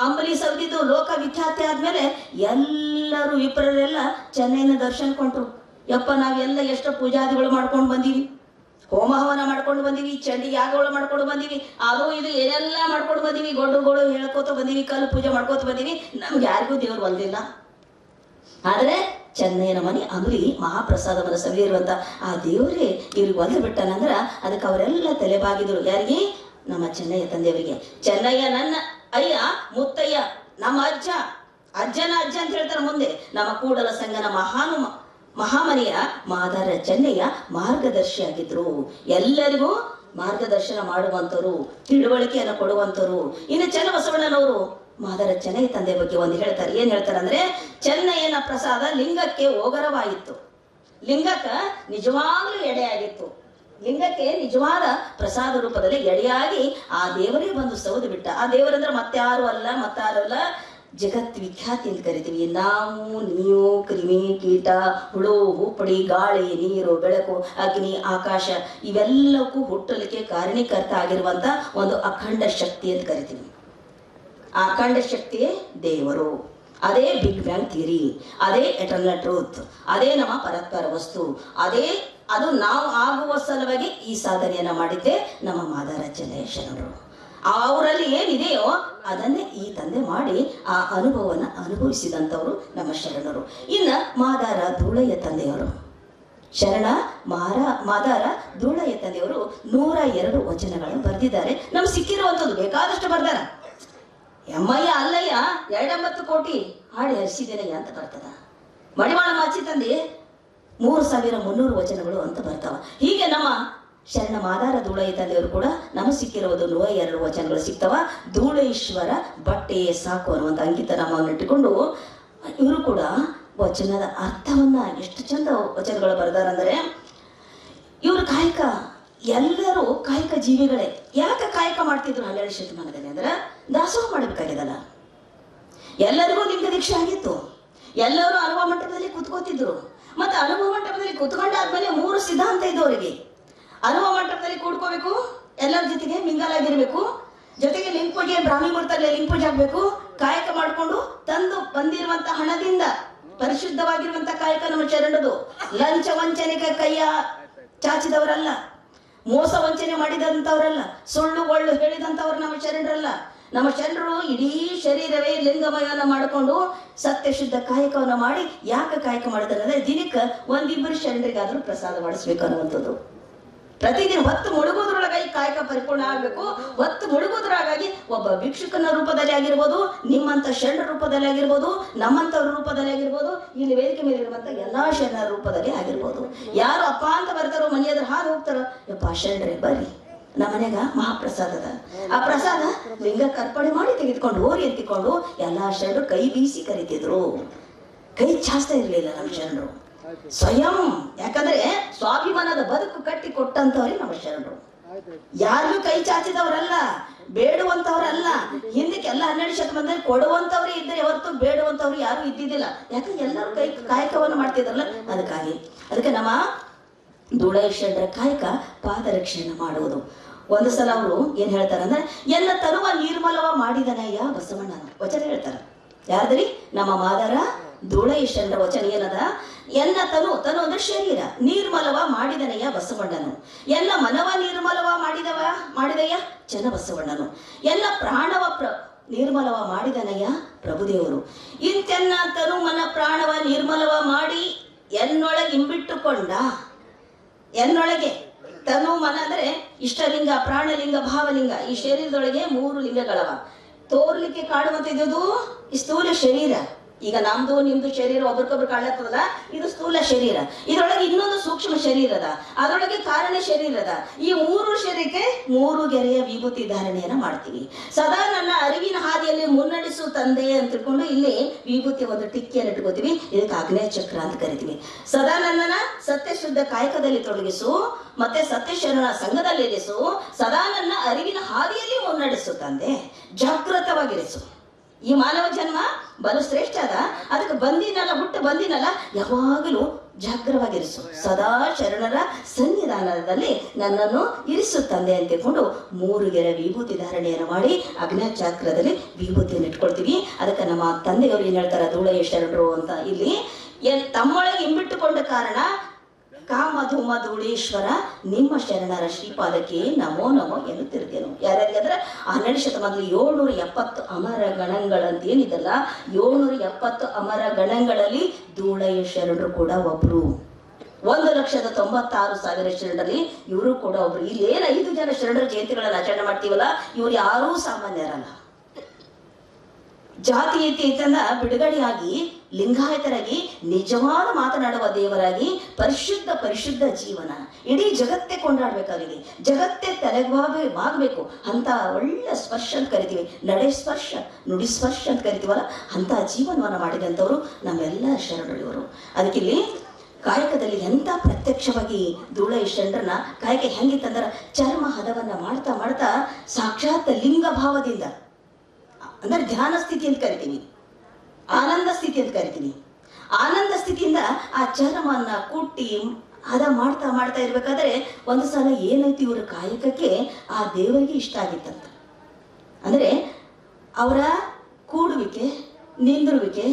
ಅಂಬಲಿ ಸೌದಿದ್ದು ಲೋಕ ವಿಖ್ಯಾತಿ ಆದ್ಮೇಲೆ ಎಲ್ಲರೂ ವಿಪ್ರರೆಲ್ಲ ಚೆನ್ನೈನ ದರ್ಶನ ಕೊಂಡ್ರು. ಯಪ್ಪ ನಾವೆಲ್ಲ ಎಷ್ಟು ಪೂಜಾದಿಗಳು ಮಾಡ್ಕೊಂಡು ಬಂದೀವಿ, ಹೋಮ ಹವನ ಮಾಡ್ಕೊಂಡು ಬಂದೀವಿ, ಚಂಡಿ ಯಾಗಗಳು ಮಾಡ್ಕೊಂಡು ಬಂದೀವಿ, ಅದು ಇದು ಏನೆಲ್ಲ ಮಾಡ್ಕೊಂಡು ಬಂದೀವಿ, ಗೊಡ್ಡುಗಳು ಹೇಳ್ಕೋತ ಬಂದೀವಿ, ಕಲ್ಲು ಪೂಜೆ ಮಾಡ್ಕೋತ ಬಂದೀವಿ. ನಮ್ಗೆ ಯಾರಿಗೂ ದೇವ್ರು ಬಂದಿಲ್ಲ. ಆದರೆ ಚೆನ್ನೈನ ಮನೆ ಅಂಬಲಿ ಮಹಾಪ್ರಸಾದವನ್ನು ಸವಿದಿರುವಂತ ಆ ದೇವರೇ ಇವ್ರಿಗೆ ಒಲ್ದು ಬಿಟ್ಟನಂದ್ರ ಅದಕ್ಕೆ ಅವರೆಲ್ಲ ತಲೆಬಾಗಿದ್ರು. ಯಾರಿಗೆ? ನಮ್ಮ ಚೆನ್ನಯ್ಯ ತಂದೆಯವರಿಗೆ. ಚೆನ್ನಯ್ಯ ನನ್ನ ಅಯ್ಯ, ಮುತ್ತಯ್ಯ ನಮ್ಮ ಅಜ್ಜನ ಅಜ್ಜ ಅಂತ ಹೇಳ್ತಾರೆ. ಮುಂದೆ ನಮ್ಮ ಕೂಡಲ ಸಂಗನ ಮಹಾಮನೆಯ ಮಾದಾರ ಚೆನ್ನಯ್ಯ ಮಾರ್ಗದರ್ಶಿಯಾಗಿದ್ರು. ಎಲ್ಲರಿಗೂ ಮಾರ್ಗದರ್ಶನ ಮಾಡುವಂಥವ್ರು, ತಿಳುವಳಿಕೆಯನ್ನು ಕೊಡುವಂಥವ್ರು. ಇನ್ನು ಚನ್ನಬಸವಣ್ಣನವರು ಮಾದಾರ ಚೆನ್ನಯ್ಯ ತಂದೆ ಬಗ್ಗೆ ಒಂದು ಹೇಳ್ತಾರೆ. ಏನ್ ಹೇಳ್ತಾರೆ ಅಂದ್ರೆ, ಚೆನ್ನಯ್ಯನ ಪ್ರಸಾದ ಲಿಂಗಕ್ಕೆ ಓಗರವಾಯಿತು, ಲಿಂಗಕ್ಕ ನಿಜವಾಗ್ಲೂ ಎಡೆಯಾಗಿತ್ತು. ಲಿಂಗಕ್ಕೆ ನಿಜವಾದ ಪ್ರಸಾದ ರೂಪದಲ್ಲಿ ಎಡೆಯಾಗಿ ಆ ದೇವರೇ ಬಂದು ಸೌದು ಬಿಟ್ಟ. ಆ ದೇವರಂದ್ರೆ ಮತ್ತಾರು ಅಲ್ಲ, ಜಗತ್ ವಿಖ್ಯಾತಿ ಅಂತ ಕರಿತೀವಿ. ನಾವು, ನೀವು, ಕ್ರಿಮಿ, ಕೀಟ, ಹುಳು, ಹೂಪಡಿ, ಗಾಳಿ, ನೀರು, ಬೆಳಕು, ಅಗ್ನಿ, ಆಕಾಶ ಇವೆಲ್ಲಕ್ಕೂ ಹುಟ್ಟಲಿಕ್ಕೆ ಕಾರಣೀಕರ್ತ ಆಗಿರುವಂತ ಒಂದು ಅಖಂಡ ಶಕ್ತಿ ಅಂತ ಕರಿತೀವಿ. ಆ ಅಖಂಡ ಶಕ್ತಿಯೇ ದೇವರು. ಅದೇ ಬಿಗ್ ಬ್ಯಾಂಗ್ ಥಿಯರಿ, ಅದೇ ಎಟರ್ನಲ್ ಟ್ರೂತ್, ಅದೇ ನಮ್ಮ ಪರಸ್ಪರ ವಸ್ತು, ಅದು ನಾವು ಆಗುವ ಸಲುವಾಗಿ ಈ ಸಾಧನೆಯನ್ನ ಮಾಡಿದ್ದೆ ನಮ್ಮ ಮಾದಾರ ಚೆನ್ನಯ್ಯನವರು. ಅವರಲ್ಲಿ ಏನಿದೆಯೋ ಅದನ್ನೇ ಈ ತಂದೆ ಮಾಡಿ ಆ ಅನುಭವವನ್ನು ಅನುಭವಿಸಿದಂಥವರು ನಮ್ಮ ಶರಣರು. ಇನ್ನು ಮಾದಾರ ಧೂಳಯ್ಯ ತಂದೆಯವರು, ಶರಣ ಮಾದಾರ ಧೂಳಯ್ಯ ತಂದೆಯವರು 102 ವಚನಗಳನ್ನು ಬರೆದಿದ್ದಾರೆ. ನಮ್ಗೆ ಸಿಕ್ಕಿರುವಂಥದ್ದು ಬೇಕಾದಷ್ಟು ಬರ್ದಾರ. ಎಮ್ಮಯ್ಯ ಅಲ್ಲಯ್ಯ 29 ಕೋಟಿ ಹಾಡಿ ಹರಿಸಿದ್ದೇನಯ್ಯ ಅಂತ ಬರ್ತದ. ಮಡಿವಾಳ ಮಾಚಿ ತಂದೆ 3300 ವಚನಗಳು ಅಂತ ಬರ್ತಾವ. ಹೀಗೆ ನಮ್ಮ ಶರಣ ಮಾದಾರ ಧೂಳಯ್ಯ ತಂದೆಯವರು ಕೂಡ ನಮಗೆ ಸಿಕ್ಕಿರೋದು 102 ವಚನಗಳು ಸಿಗ್ತಾವ. ಧೂಳೇಶ್ವರ ಬಟ್ಟೆ ಸಾಕು ಅನ್ನುವಂಥ ಅಂಕಿತ ನಾಮವನ್ನು ಇಟ್ಟುಕೊಂಡು ಇವರು ಕೂಡ ವಚನದ ಅರ್ಥವನ್ನ ಎಷ್ಟು ಚಂದ ವಚನಗಳು ಬರೆದಾರಂದರೆ, ಇವರು ಕಾಯಕ, ಎಲ್ಲರೂ ಕಾಯಕ ಜೀವಿಗಳೇ. ಯಾಕೆ ಕಾಯಕ ಮಾಡ್ತಿದ್ರು 12ನೇ ಶತಮಾನದಲ್ಲಿ ಅಂದ್ರೆ ದಾಸೋಹ ಮಾಡಬೇಕಾಗಿದಲ್ಲ. ಎಲ್ಲರಿಗೂ ಲಿಂಗ ದೀಕ್ಷೆ ಆಗಿತ್ತು, ಎಲ್ಲರೂ ಅನುಭವ ಮಂಟಪದಲ್ಲಿ ಕೂತ್ಕೋತಿದ್ರು. ಮತ್ತೆ ಅನುಭವ ಮಂಟಪದಲ್ಲಿ ಕೂತ್ಕೊಂಡಾದ್ಮೇಲೆ 3 ಸಿದ್ಧಾಂತ ಇದ್ದವರಿಗೆ. ಅನುಭವ ಮಂಟಪದಲ್ಲಿ ಕೂಡ್ಕೋಬೇಕು, ಎಲ್ಲರ ಜೊತೆಗೆ ಮಿಂಗಲ್ ಆಗಿರ್ಬೇಕು, ಜೊತೆಗೆ ಲಿಂಗ ಪೂಜೆ ಬ್ರಾಹ್ಮಿ ಮುಹೂರ್ತದಲ್ಲಿ ಲಿಂಗ ಪೂಜೆ ಆಗ್ಬೇಕು, ಕಾಯಕ ಮಾಡಿಕೊಂಡು ತಂದು ಬಂದಿರುವಂತ ಹಣದಿಂದ ಪರಿಶುದ್ಧವಾಗಿರುವಂತ ಕಾಯಕ ನಮ್ಮ ಶರಣದು. ಲಂಚ ವಂಚನೆಗೆ ಕೈಯ ಚಾಚಿದವರಲ್ಲ, ಮೋಸ ವಂಚನೆ ಮಾಡಿದಂಥವ್ರಲ್ಲ, ಸುಳ್ಳು ಒಳ್ಳು ಹೇಳಿದಂಥವ್ರು ನಮ್ಮ ಶರಣರಲ್ಲ. ನಮ್ಮ ಶರಣರು ಇಡೀ ಶರೀರವೇ ಲಿಂಗಮಯವನ್ನು ಮಾಡಿಕೊಂಡು ಸತ್ಯ ಶುದ್ಧ ಕಾಯಕವನ್ನು ಮಾಡಿ. ಯಾಕೆ ಕಾಯಕ ಮಾಡಿದಾರೆ ಅಂದ್ರೆ ದಿನಕ್ಕೆ 1-2 ಶರಣರಿಗಾದ್ರೂ ಪ್ರಸಾದ ಮಾಡಿಸ್ಬೇಕು ಅನ್ನುವಂಥದ್ದು. ಪ್ರತಿದಿನ ಹೊತ್ತು ಮುಳುಗೋದ್ರೊಳಗಾಗಿ ಕಾಯಕ ಪರಿಪೂರ್ಣ ಆಗಬೇಕು. ಹೊತ್ತು ಮುಳುಗೋದ್ರಾಗಾಗಿ ಒಬ್ಬ ಭಿಕ್ಷುಕನ ರೂಪದಲ್ಲಿ ಆಗಿರ್ಬೋದು, ನಿಮ್ಮಂತ ಶರಣ ರೂಪದಲ್ಲಿ ಆಗಿರ್ಬೋದು, ನಮ್ಮಂತವ್ರ ರೂಪದಲ್ಲಿ ಆಗಿರ್ಬೋದು, ಇಲ್ಲಿ ವೇದಿಕೆ ಮೇಲೆ ಇರುವಂತ ಎಲ್ಲಾ ಶರಣರ ರೂಪದಲ್ಲಿ ಆಗಿರ್ಬೋದು. ಯಾರು ಅಪ್ಪ ಅಂತ ಬರ್ತಾರೋ ಮನೆ ಎದುರು ಹಾದು ಹೋಗ್ತಾರೋ, ಯಪ್ಪ ಶರಣರೇ ಬರ್ರಿ ನಮ್ಮ ಮನೆಗ ಮಹಾಪ್ರಸಾದದ. ಆ ಪ್ರಸಾದ ಲಿಂಗಕ್ಕೆ ಅರ್ಪಣೆ ಮಾಡಿ ತೆಗೆದುಕೊಂಡು ಹೋರಿ ಎತ್ತಿಕೊಂಡು ಎಲ್ಲಾ ಶರಣರು ಕೈ ಬೀಸಿ ಕರಿತಿದ್ರು. ಕೈ ಚಾಸ್ತಾ ಇರ್ಲಿಲ್ಲ ನಮ್ಮ ಶರಣರು ಸ್ವಯಂ. ಯಾಕಂದ್ರೆ ಸ್ವಾಭಿಮಾನದ ಬದುಕು ಕಟ್ಟಿ ಕೊಟ್ಟಂತವ್ರೆ ನಮ್ಮ ಶರಣರು. ಯಾರಿಗೂ ಕೈ ಚಾಚಿದವರಲ್ಲ, ಬೇಡುವಂತವ್ರಲ್ಲ, ಹಿಂದೆ ಇದಕ್ಕೆ ಎಲ್ಲ 12 ಶತಮಾನದಲ್ಲಿ ಕೊಡುವಂಥವ್ರು ಇದ್ದರೆ ಹೊರತು ಬೇಡುವಂಥವ್ರು ಯಾರು ಇದ್ದಿದ್ದಿಲ್ಲ. ಯಾಕಂದ್ರೆ ಎಲ್ಲರೂ ಕಾಯಕವನ್ನು ಮಾಡ್ತಿದ್ರಲ್ಲ, ಅದಕ್ಕೆ ನಮ್ಮ ಧೂಳೇಶ್ವರರ ಕಾಯಕ ಪಾದರಕ್ಷೆಯನ್ನು ಮಾಡುವುದು. ಒಂದು ಸಲ ಅವರು ಏನ್ ಹೇಳ್ತಾರೆ ಅಂದ್ರೆ, ಎಲ್ಲ ತನುವ ನಿರ್ಮಲವ ಮಾಡಿದನಯ್ಯ ಬಸವಣ್ಣನ ವಚನ ಹೇಳ್ತಾರೆ. ಯಾರ್ದ್ರಿ? ನಮ್ಮ ಮಾದಾರ ಧೂಳೇಶ್ವರರ ವಚನ ಏನದ? ಎಲ್ಲ ತನು ಅಂದ್ರೆ ಶರೀರ ನಿರ್ಮಲವ ಮಾಡಿದನಯ್ಯ ಬಸವಣ್ಣನು, ಎಲ್ಲ ಮನವ ನಿರ್ಮಲವ ಮಾಡಿದಯ್ಯ ಚನ್ನ ಬಸವಣ್ಣನು, ಎಲ್ಲ ಪ್ರಾಣವ ನಿರ್ಮಲವ ಮಾಡಿದನಯ್ಯ ಪ್ರಭುದೇವರು. ಇಂತೆನ್ನ ತನು ಮನ ಪ್ರಾಣವ ನಿರ್ಮಲವ ಮಾಡಿ ಎನ್ನೊಳಗೆ ಇಂಬಿಟ್ಟುಕೊಂಡ. ಎನ್ನೊಳಗೆ ತನು ಮನ ಅಂದ್ರೆ ಇಷ್ಟಲಿಂಗ, ಪ್ರಾಣಲಿಂಗ, ಭಾವಲಿಂಗ. ಈ ಶರೀರದೊಳಗೆ 3 ಲಿಂಗಗಳವ. ತೋರ್ಲಿಕ್ಕೆ ಕಾಣುವಂತಿದ್ದು ಈ ಸ್ಥೂಲ ಶರೀರ. ಈಗ ನಮ್ದು ನಿಮ್ದು ಶರೀರ ಒಬ್ರಿಗೊಬ್ರು ಕಾಣತ್ತದಲ್ಲ, ಇದು ಸ್ಥೂಲ ಶರೀರ. ಇದರೊಳಗೆ ಇನ್ನೊಂದು ಸೂಕ್ಷ್ಮ ಶರೀರ ಅದ, ಅದರೊಳಗೆ ಕಾರಣ ಶರೀರ ಅದ. ಈ 3 ಶರೀರಕ್ಕೆ 3 ಗೆರೆಯ ವಿಭೂತಿ ಧಾರಣೆಯನ್ನ ಮಾಡ್ತೀವಿ. ಸದಾ ನನ್ನ ಅರಿವಿನ ಹಾದಿಯಲ್ಲಿ ಮುನ್ನಡೆಸು ತಂದೆ ಅಂತ ತಿಳ್ಕೊಂಡು ಇಲ್ಲಿ ವಿಭೂತಿ ಒಂದು ಟಿಕ್ಕಿಯನ್ನು ಇಟ್ಕೋತೀವಿ. ಇದಕ್ಕೆ ಆಗ್ನೇಯ ಚಕ್ರ ಅಂತ ಕರಿತೀವಿ. ಸದಾ ನನ್ನನ್ನ ಸತ್ಯಶುದ್ಧ ಕಾಯಕದಲ್ಲಿ ತೊಡಗಿಸು, ಮತ್ತೆ ಸತ್ಯಶರಣ ಸಂಘದಲ್ಲಿ ಇರಿಸು, ಸದಾ ನನ್ನ ಅರಿವಿನ ಹಾದಿಯಲ್ಲಿ ಮುನ್ನಡೆಸು ತಂದೆ, ಜಾಗೃತವಾಗಿರಿಸು. ಈ ಮಾನವ ಜನ್ಮ ಬಲು ಶ್ರೇಷ್ಠ ಅದ, ಅದಕ್ಕೆ ಹುಟ್ಟು ಬಂದಿನಲ್ಲ, ಯಾವಾಗಲೂ ಜಾಗ್ರವಾಗಿರಿಸು. ಸದಾ ಶರಣರ ಸನ್ನಿಧಾನದಲ್ಲಿ ನನ್ನನ್ನು ಇರಿಸು ತಂದೆ ಅಂತ ತಿಳ್ಕೊಂಡು 3 ಗೆರೆ ವಿಭೂತಿ ಧಾರಣೆಯನ್ನು ಮಾಡಿ ಅಗ್ನಿ ಚಾಕ್ರದಲ್ಲಿ ವಿಭೂತಿಯನ್ನು ಇಟ್ಕೊಳ್ತೀವಿ. ಅದಕ್ಕೆ ನಮ್ಮ ತಂದೆಯವರು ಏನ್ ಹೇಳ್ತಾರೆ, ಧೂಳಯ್ಯ ಶರಣರು ಅಂತ ಇಲ್ಲಿ ತಮ್ಮೊಳಗೆ ಇಂಬಿಟ್ಟುಕೊಂಡ ಕಾರಣ ಕಾಮಧೂಮ ಧೂಳೇಶ್ವರ ನಿಮ್ಮ ಶರಣರ ಶ್ರೀಪಾದಕ್ಕೆ ನಮೋ ನಮೋ ಎನ್ನುತ್ತಿರ್ತೇನು. ಯಾರ್ಯಾರಿಗಾದ್ರೆ 12 ಶತಮಾನದಲ್ಲಿ 770 ಅಮರ ಗಣಗಳಂತ ಏನಿದಲ್ಲ, 770 ಅಮರ ಗಣಗಳಲ್ಲಿ ಧೂಳಯ್ಯ ಶರಣರು ಕೂಡ ಒಬ್ರು. 1,96,000 ಶರಣರಲ್ಲಿ ಇವರು ಕೂಡ ಒಬ್ರು. ಇಲ್ಲಿ ಏನು 5 ಜನ ಶರಣರ ಜಯಂತಿಗಳನ್ನು ಆಚರಣೆ ಮಾಡ್ತೀವಲ್ಲ, ಇವ್ರು ಯಾರೂ ಸಾಮಾನ್ಯರಲ್ಲ. ಜಾತೀಯತೆಯಿಂದ ಬಿಡುಗಡೆಯಾಗಿ ಲಿಂಗಾಯತರಾಗಿ ನಿಜವಾದ ಮಾತನಾಡುವ ದೇವರಾಗಿ ಪರಿಶುದ್ಧ ಜೀವನ ಇಡೀ ಜಗತ್ತೇ ಕೊಂಡಾಡ್ಬೇಕಾಗಿದೆ. ಜಗತ್ತೇ ತಲೆಗ್ವಾಗಬೇಕು ಅಂತ ಒಳ್ಳೆ ಸ್ಪರ್ಶ ಅಂತ ಕರಿತೀವಿ, ನಡೆ ಸ್ಪರ್ಶ, ನುಡಿ ಸ್ಪರ್ಶ ಅಂತ ಕರಿತೀವಲ್ಲ, ಅಂತ ಜೀವನವನ್ನು ಮಾಡಿದಂಥವ್ರು ನಮ್ಮೆಲ್ಲ ಶರಣರು ಇವರು. ಅದಕ್ಕಿಲ್ಲಿ ಕಾಯಕದಲ್ಲಿ ಎಂತ ಪ್ರತ್ಯಕ್ಷವಾಗಿ ಧೂಳಯ್ಯ ಶರಣರನ್ನ ಕಾಯಕ ಹೆಂಗಿತ್ತಂದ್ರೆ, ಚರ್ಮ ಹದವನ್ನ ಮಾಡ್ತಾ ಮಾಡ್ತಾ ಸಾಕ್ಷಾತ್ ಲಿಂಗ ಭಾವದಿಂದ ಅಂದ್ರೆ ಧ್ಯಾನ ಸ್ಥಿತಿ ಅಂತ ಕರಿತೀವಿ, ಆನಂದ ಸ್ಥಿತಿ ಅಂತ ಕರಿತೀವಿ. ಆನಂದ ಸ್ಥಿತಿಯಿಂದ ಆ ಚರ್ಮವನ್ನ ಕುಟ್ಟಿ ಹದ ಮಾಡ್ತಾ ಮಾಡ್ತಾ ಇರ್ಬೇಕಾದ್ರೆ ಒಂದು ಸಲ ಏನಾಯ್ತು, ಇವ್ರ ಕಾಯಕಕ್ಕೆ ಆ ದೇವರಿಗೆ ಇಷ್ಟ ಆಗಿತ್ತಂತ. ಅಂದ್ರೆ ಅವರ ಕೂಡುವಿಕೆ, ನಿಂದಿರುವಿಕೆ,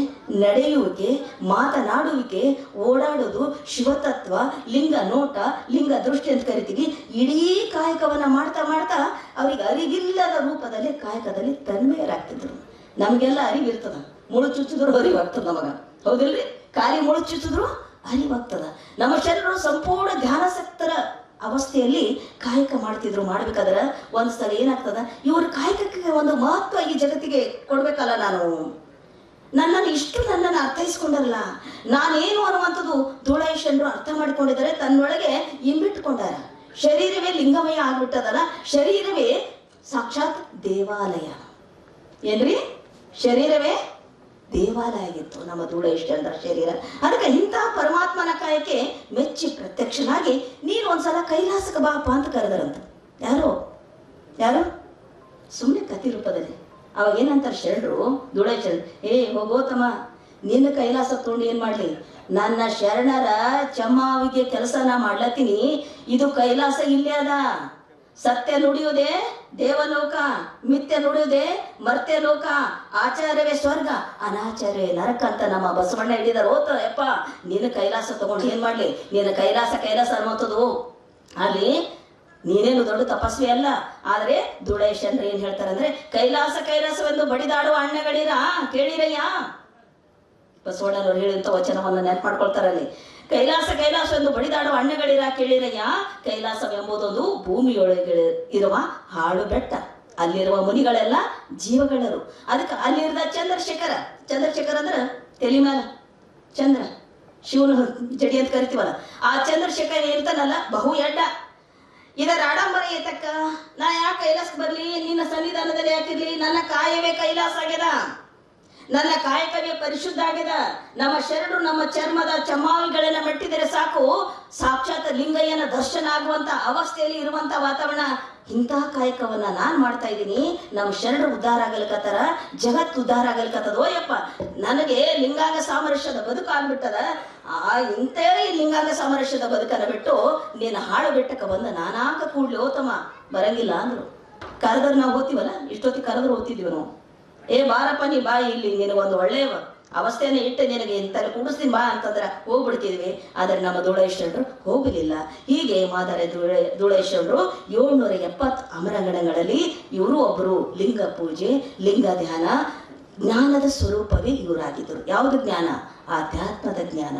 ನಡೆಯುವಿಕೆ, ಮಾತನಾಡುವಿಕೆ, ಓಡಾಡೋದು, ಶಿವತತ್ವ, ಲಿಂಗ ನೋಟ, ಲಿಂಗ ದೃಷ್ಟಿ ಅಂತ ಕರಿತೀವಿ. ಇಡೀ ಕಾಯಕವನ್ನ ಮಾಡ್ತಾ ಮಾಡ್ತಾ ಅವರಿಗೆ ಅರಿವಿಲ್ಲದ ರೂಪದಲ್ಲಿ ಕಾಯಕದಲ್ಲಿ ತನ್ಮಯರಾಗ್ತಿದ್ರು. ನಮಗೆಲ್ಲ ಅರಿವಿರ್ತದ, ಮುಳು ಚುಚ್ಚಿದ್ರು ಅರಿವಾಗ್ತದ ನಮಗ, ಹೌದಿಲ್ರಿ? ಖಾಲಿ ಮುಳು ಚುಚ್ಚಿದ್ರು ಅರಿವಾಗ್ತದ. ನಮ್ಮ ಶರಣರು ಸಂಪೂರ್ಣ ಧ್ಯಾನಾಸಕ್ತರ ಅವಸ್ಥೆಯಲ್ಲಿ ಕಾಯಕ ಮಾಡ್ಬೇಕಾದ್ರೆ ಒಂದ್ಸಲ ಏನಾಗ್ತದ, ಇವ್ರ ಕಾಯಕಕ್ಕೆ ಒಂದು ಮಹತ್ವ ಈ ಜಗತ್ತಿಗೆ ಕೊಡ್ಬೇಕಲ್ಲ. ನನ್ನನ್ನು ಅರ್ಥೈಸ್ಕೊಂಡರಲ್ಲ, ನಾನೇನು ಅನ್ನುವಂಥದ್ದು ಧೂಳಯ್ಯ ಶರಣರು ಅರ್ಥ ಮಾಡಿಕೊಂಡಿದ್ದಾರೆ. ತನ್ನೊಳಗೆ ಇಂಬಿಟ್ಟುಕೊಂಡಾರ. ಶರೀರವೇ ಲಿಂಗಮಯ ಆಗ್ಬಿಟ್ಟದಲ್ಲ, ಶರೀರವೇ ಸಾಕ್ಷಾತ್ ದೇವಾಲಯ. ಏನ್ರಿ? ಶರೀರವೇ ದೇವಾಲಯ ಆಗಿತ್ತು ನಮ್ಮ ಧೂಳಯ್ಯ ಶರಣರ ಶರೀರ. ಅದಕ್ಕೆ ಇಂತಹ ಪರಮಾತ್ಮನ ಕಾಯಕ್ಕೆ ಮೆಚ್ಚಿ ಪ್ರತ್ಯಕ್ಷನಾಗಿ ನೀನು ಒಂದ್ಸಲ ಕೈಲಾಸಕ್ಕೆ ಬಾಪ ಅಂತ ಕರೆದರಂತ. ಯಾರು ಸುಮ್ಮನೆ ಕತಿ ರೂಪದಲ್ಲಿ. ಅವಾಗ ಏನಂತಾರೆ ಶರಣರು, ಧೂಳಯ್ಯ ಶರಣರು, ಹೋಗೋತಮ್ಮ, ನಿನ್ನ ಕೈಲಾಸ ತೊಗೊಂಡು ಏನ್ ಮಾಡ್ಲಿ, ನನ್ನ ಶರಣರ ಚಮ್ಮಾವಿಗೆ ಕೆಲಸ ನಾ ಮಾಡ್ಲತ್ತೀನಿ, ಇದು ಕೈಲಾಸ ಇಲ್ಲೇ ಅದ. ಸತ್ಯ ನುಡಿಯುವುದೇ ದೇವಲೋಕ, ಮಿಥ್ಯ ನುಡಿಯುವುದೇ ಮರ್ತ್ಯ ಲೋಕ, ಆಚಾರ್ಯವೇ ಸ್ವರ್ಗ, ಅನಾಚಾರ್ಯವೇ ನರಕ ಅಂತ ನಮ್ಮ ಬಸವಣ್ಣ ಹಿಡಿದಾರ. ಯಪ್ಪ, ನಿನ್ನ ಕೈಲಾಸ ತಗೊಂಡು ಏನ್ ಮಾಡ್ಲಿ, ನಿನ್ನ ಕೈಲಾಸ ಅನ್ನುವಂಥದ್ದು ಅಲ್ಲಿ ನೀನೇನು ದೊಡ್ಡ ತಪಸ್ವಿ ಅಲ್ಲ. ಆದ್ರೆ ಧೂಳಯ್ಯ ಶರಣರು ಏನ್ ಹೇಳ್ತಾರಂದ್ರೆ, ಕೈಲಾಸವೆಂದು ಬಡಿದಾಡುವ ಅಣ್ಣಗಳಿರ ಕೇಳಿರಯ್ಯ. ಬಸವಣ್ಣನವ್ರು ಹೇಳಿದಂತ ವಚನವನ್ನು ನೆನಪು ಮಾಡ್ಕೊಳ್ತಾರಲ್ಲಿ. ಕೈಲಾಸ ಎಂದು ಬಡಿದಾಡುವ ಅಣ್ಣಗಳಿರ ಕೇಳಿರಯ್ಯ. ಕೈಲಾಸವೆಂಬುದೊಂದು ಭೂಮಿಯೊಳಗೆ ಇರುವ ಹಾಳು ಬೆಟ್ಟ, ಅಲ್ಲಿರುವ ಮುನಿಗಳೆಲ್ಲ ಜೀವಗಳರು. ಅದಕ್ಕೆ ಅಲ್ಲಿರದ ಚಂದ್ರಶೇಖರ ಅಂದ್ರೆ ತಲೆ ಮೇಲೆ ಚಂದ್ರ, ಶಿವನ ಜಡಿ ಅಂತ ಕರಿತೀವಲ್ಲ, ಆ ಚಂದ್ರಶೇಖರ ಇರ್ತಾನಲ್ಲ ಬಹು ಎಡ್ಡ. ಇದರ ಆಡಂಬರ ಏತಕ್ಕ, ನಾ ಯಾಕೆ ಕೈಲಾಸಕ್ಕೆ ಬರ್ಲಿ, ನಿನ್ನ ಸನ್ನಿಧಾನದಲ್ಲಿ ಯಾಕಿರ್ಲಿ, ನನ್ನ ಕಾಯವೇ ಕೈಲಾಸ ಆಗ್ಯದ. ನನ್ನ ಕಾಯಕವೇ ಪರಿಶುದ್ಧ ಆಗ್ಯದ. ನಮ್ಮ ಶರಣರು ನಮ್ಮ ಚರ್ಮದ ಚಮಾವಿಗಳನ್ನ ಮೆಟ್ಟಿದರೆ ಸಾಕು, ಸಾಕ್ಷಾತ್ ಲಿಂಗಯ್ಯನ ದರ್ಶನ ಆಗುವಂತ ಅವಸ್ಥೆಯಲ್ಲಿ ಇರುವಂತ ವಾತಾವರಣ. ಇಂತಹ ಕಾಯಕವನ್ನ ನಾನು ಮಾಡ್ತಾ ಇದ್ದೀನಿ. ನಮ್ಮ ಶರಣರು ಉದ್ಧಾರ ಆಗಲ್ಕತ್ತಾರ, ಜಗತ್ತು ಉದ್ಧಾರ ಆಗಲ್ಕತ್ತದೋ ಯಪ್ಪ. ನನಗೆ ಲಿಂಗಾಂಗ ಸಾಮರಸ್ಯದ ಬದುಕು ಆಗ್ಬಿಟ್ಟದ. ಇಂತೇ ಲಿಂಗಾಂಗ ಸಾಮರಸ್ಯದ ಬದುಕನ್ನ ಬಿಟ್ಟು ನೀನು ಹಾಳು ಬೆಟ್ಟಕ್ಕೆ ಬಂದ ನಾನಾಕ ಕೂಡ್ಲಿ ಓತಮ್ಮ ಬರಂಗಿಲ್ಲ ಅಂದ್ರು. ಕರೆದ್ರೆ ನಾವು ಓದ್ತೀವಲ್ಲ, ಇಷ್ಟೊತ್ತಿಗೆ ಕರೆದ್ರೆ ಓದ್ತಿದ್ವಿ ನಾವು. ಬಾರಪ್ಪ ನೀ ಬಾ, ಇಲ್ಲಿ ನಿನಗೊಂದು ಒಳ್ಳೆಯ ಅವಸ್ಥೆಯನ್ನು ಇಟ್ಟು ನಿನಗೆ ಇಂಥಲ್ಲಿ ಕುಡಿಸ್ತೀನಿ ಬಾ ಅಂತಂದ್ರೆ ಹೋಗ್ಬಿಡ್ತಿದ್ವಿ. ಆದರೆ ನಮ್ಮ ಧೂಳೇಶ್ವರರು ಹೋಗಲಿಲ್ಲ. ಹೀಗೆ ಮಾದಾರ ಧೂಳೇಶ್ವರರು 770 ಅಮರಂಗಣಗಳಲ್ಲಿ ಇವರು ಒಬ್ಬರು ಲಿಂಗ ಪೂಜೆ, ಲಿಂಗ ಧ್ಯಾನ, ಜ್ಞಾನದ ಸ್ವರೂಪವೇ ಇವರಾಗಿದ್ದರು. ಯಾವುದು ಜ್ಞಾನ? ಆಧ್ಯಾತ್ಮದ ಜ್ಞಾನ.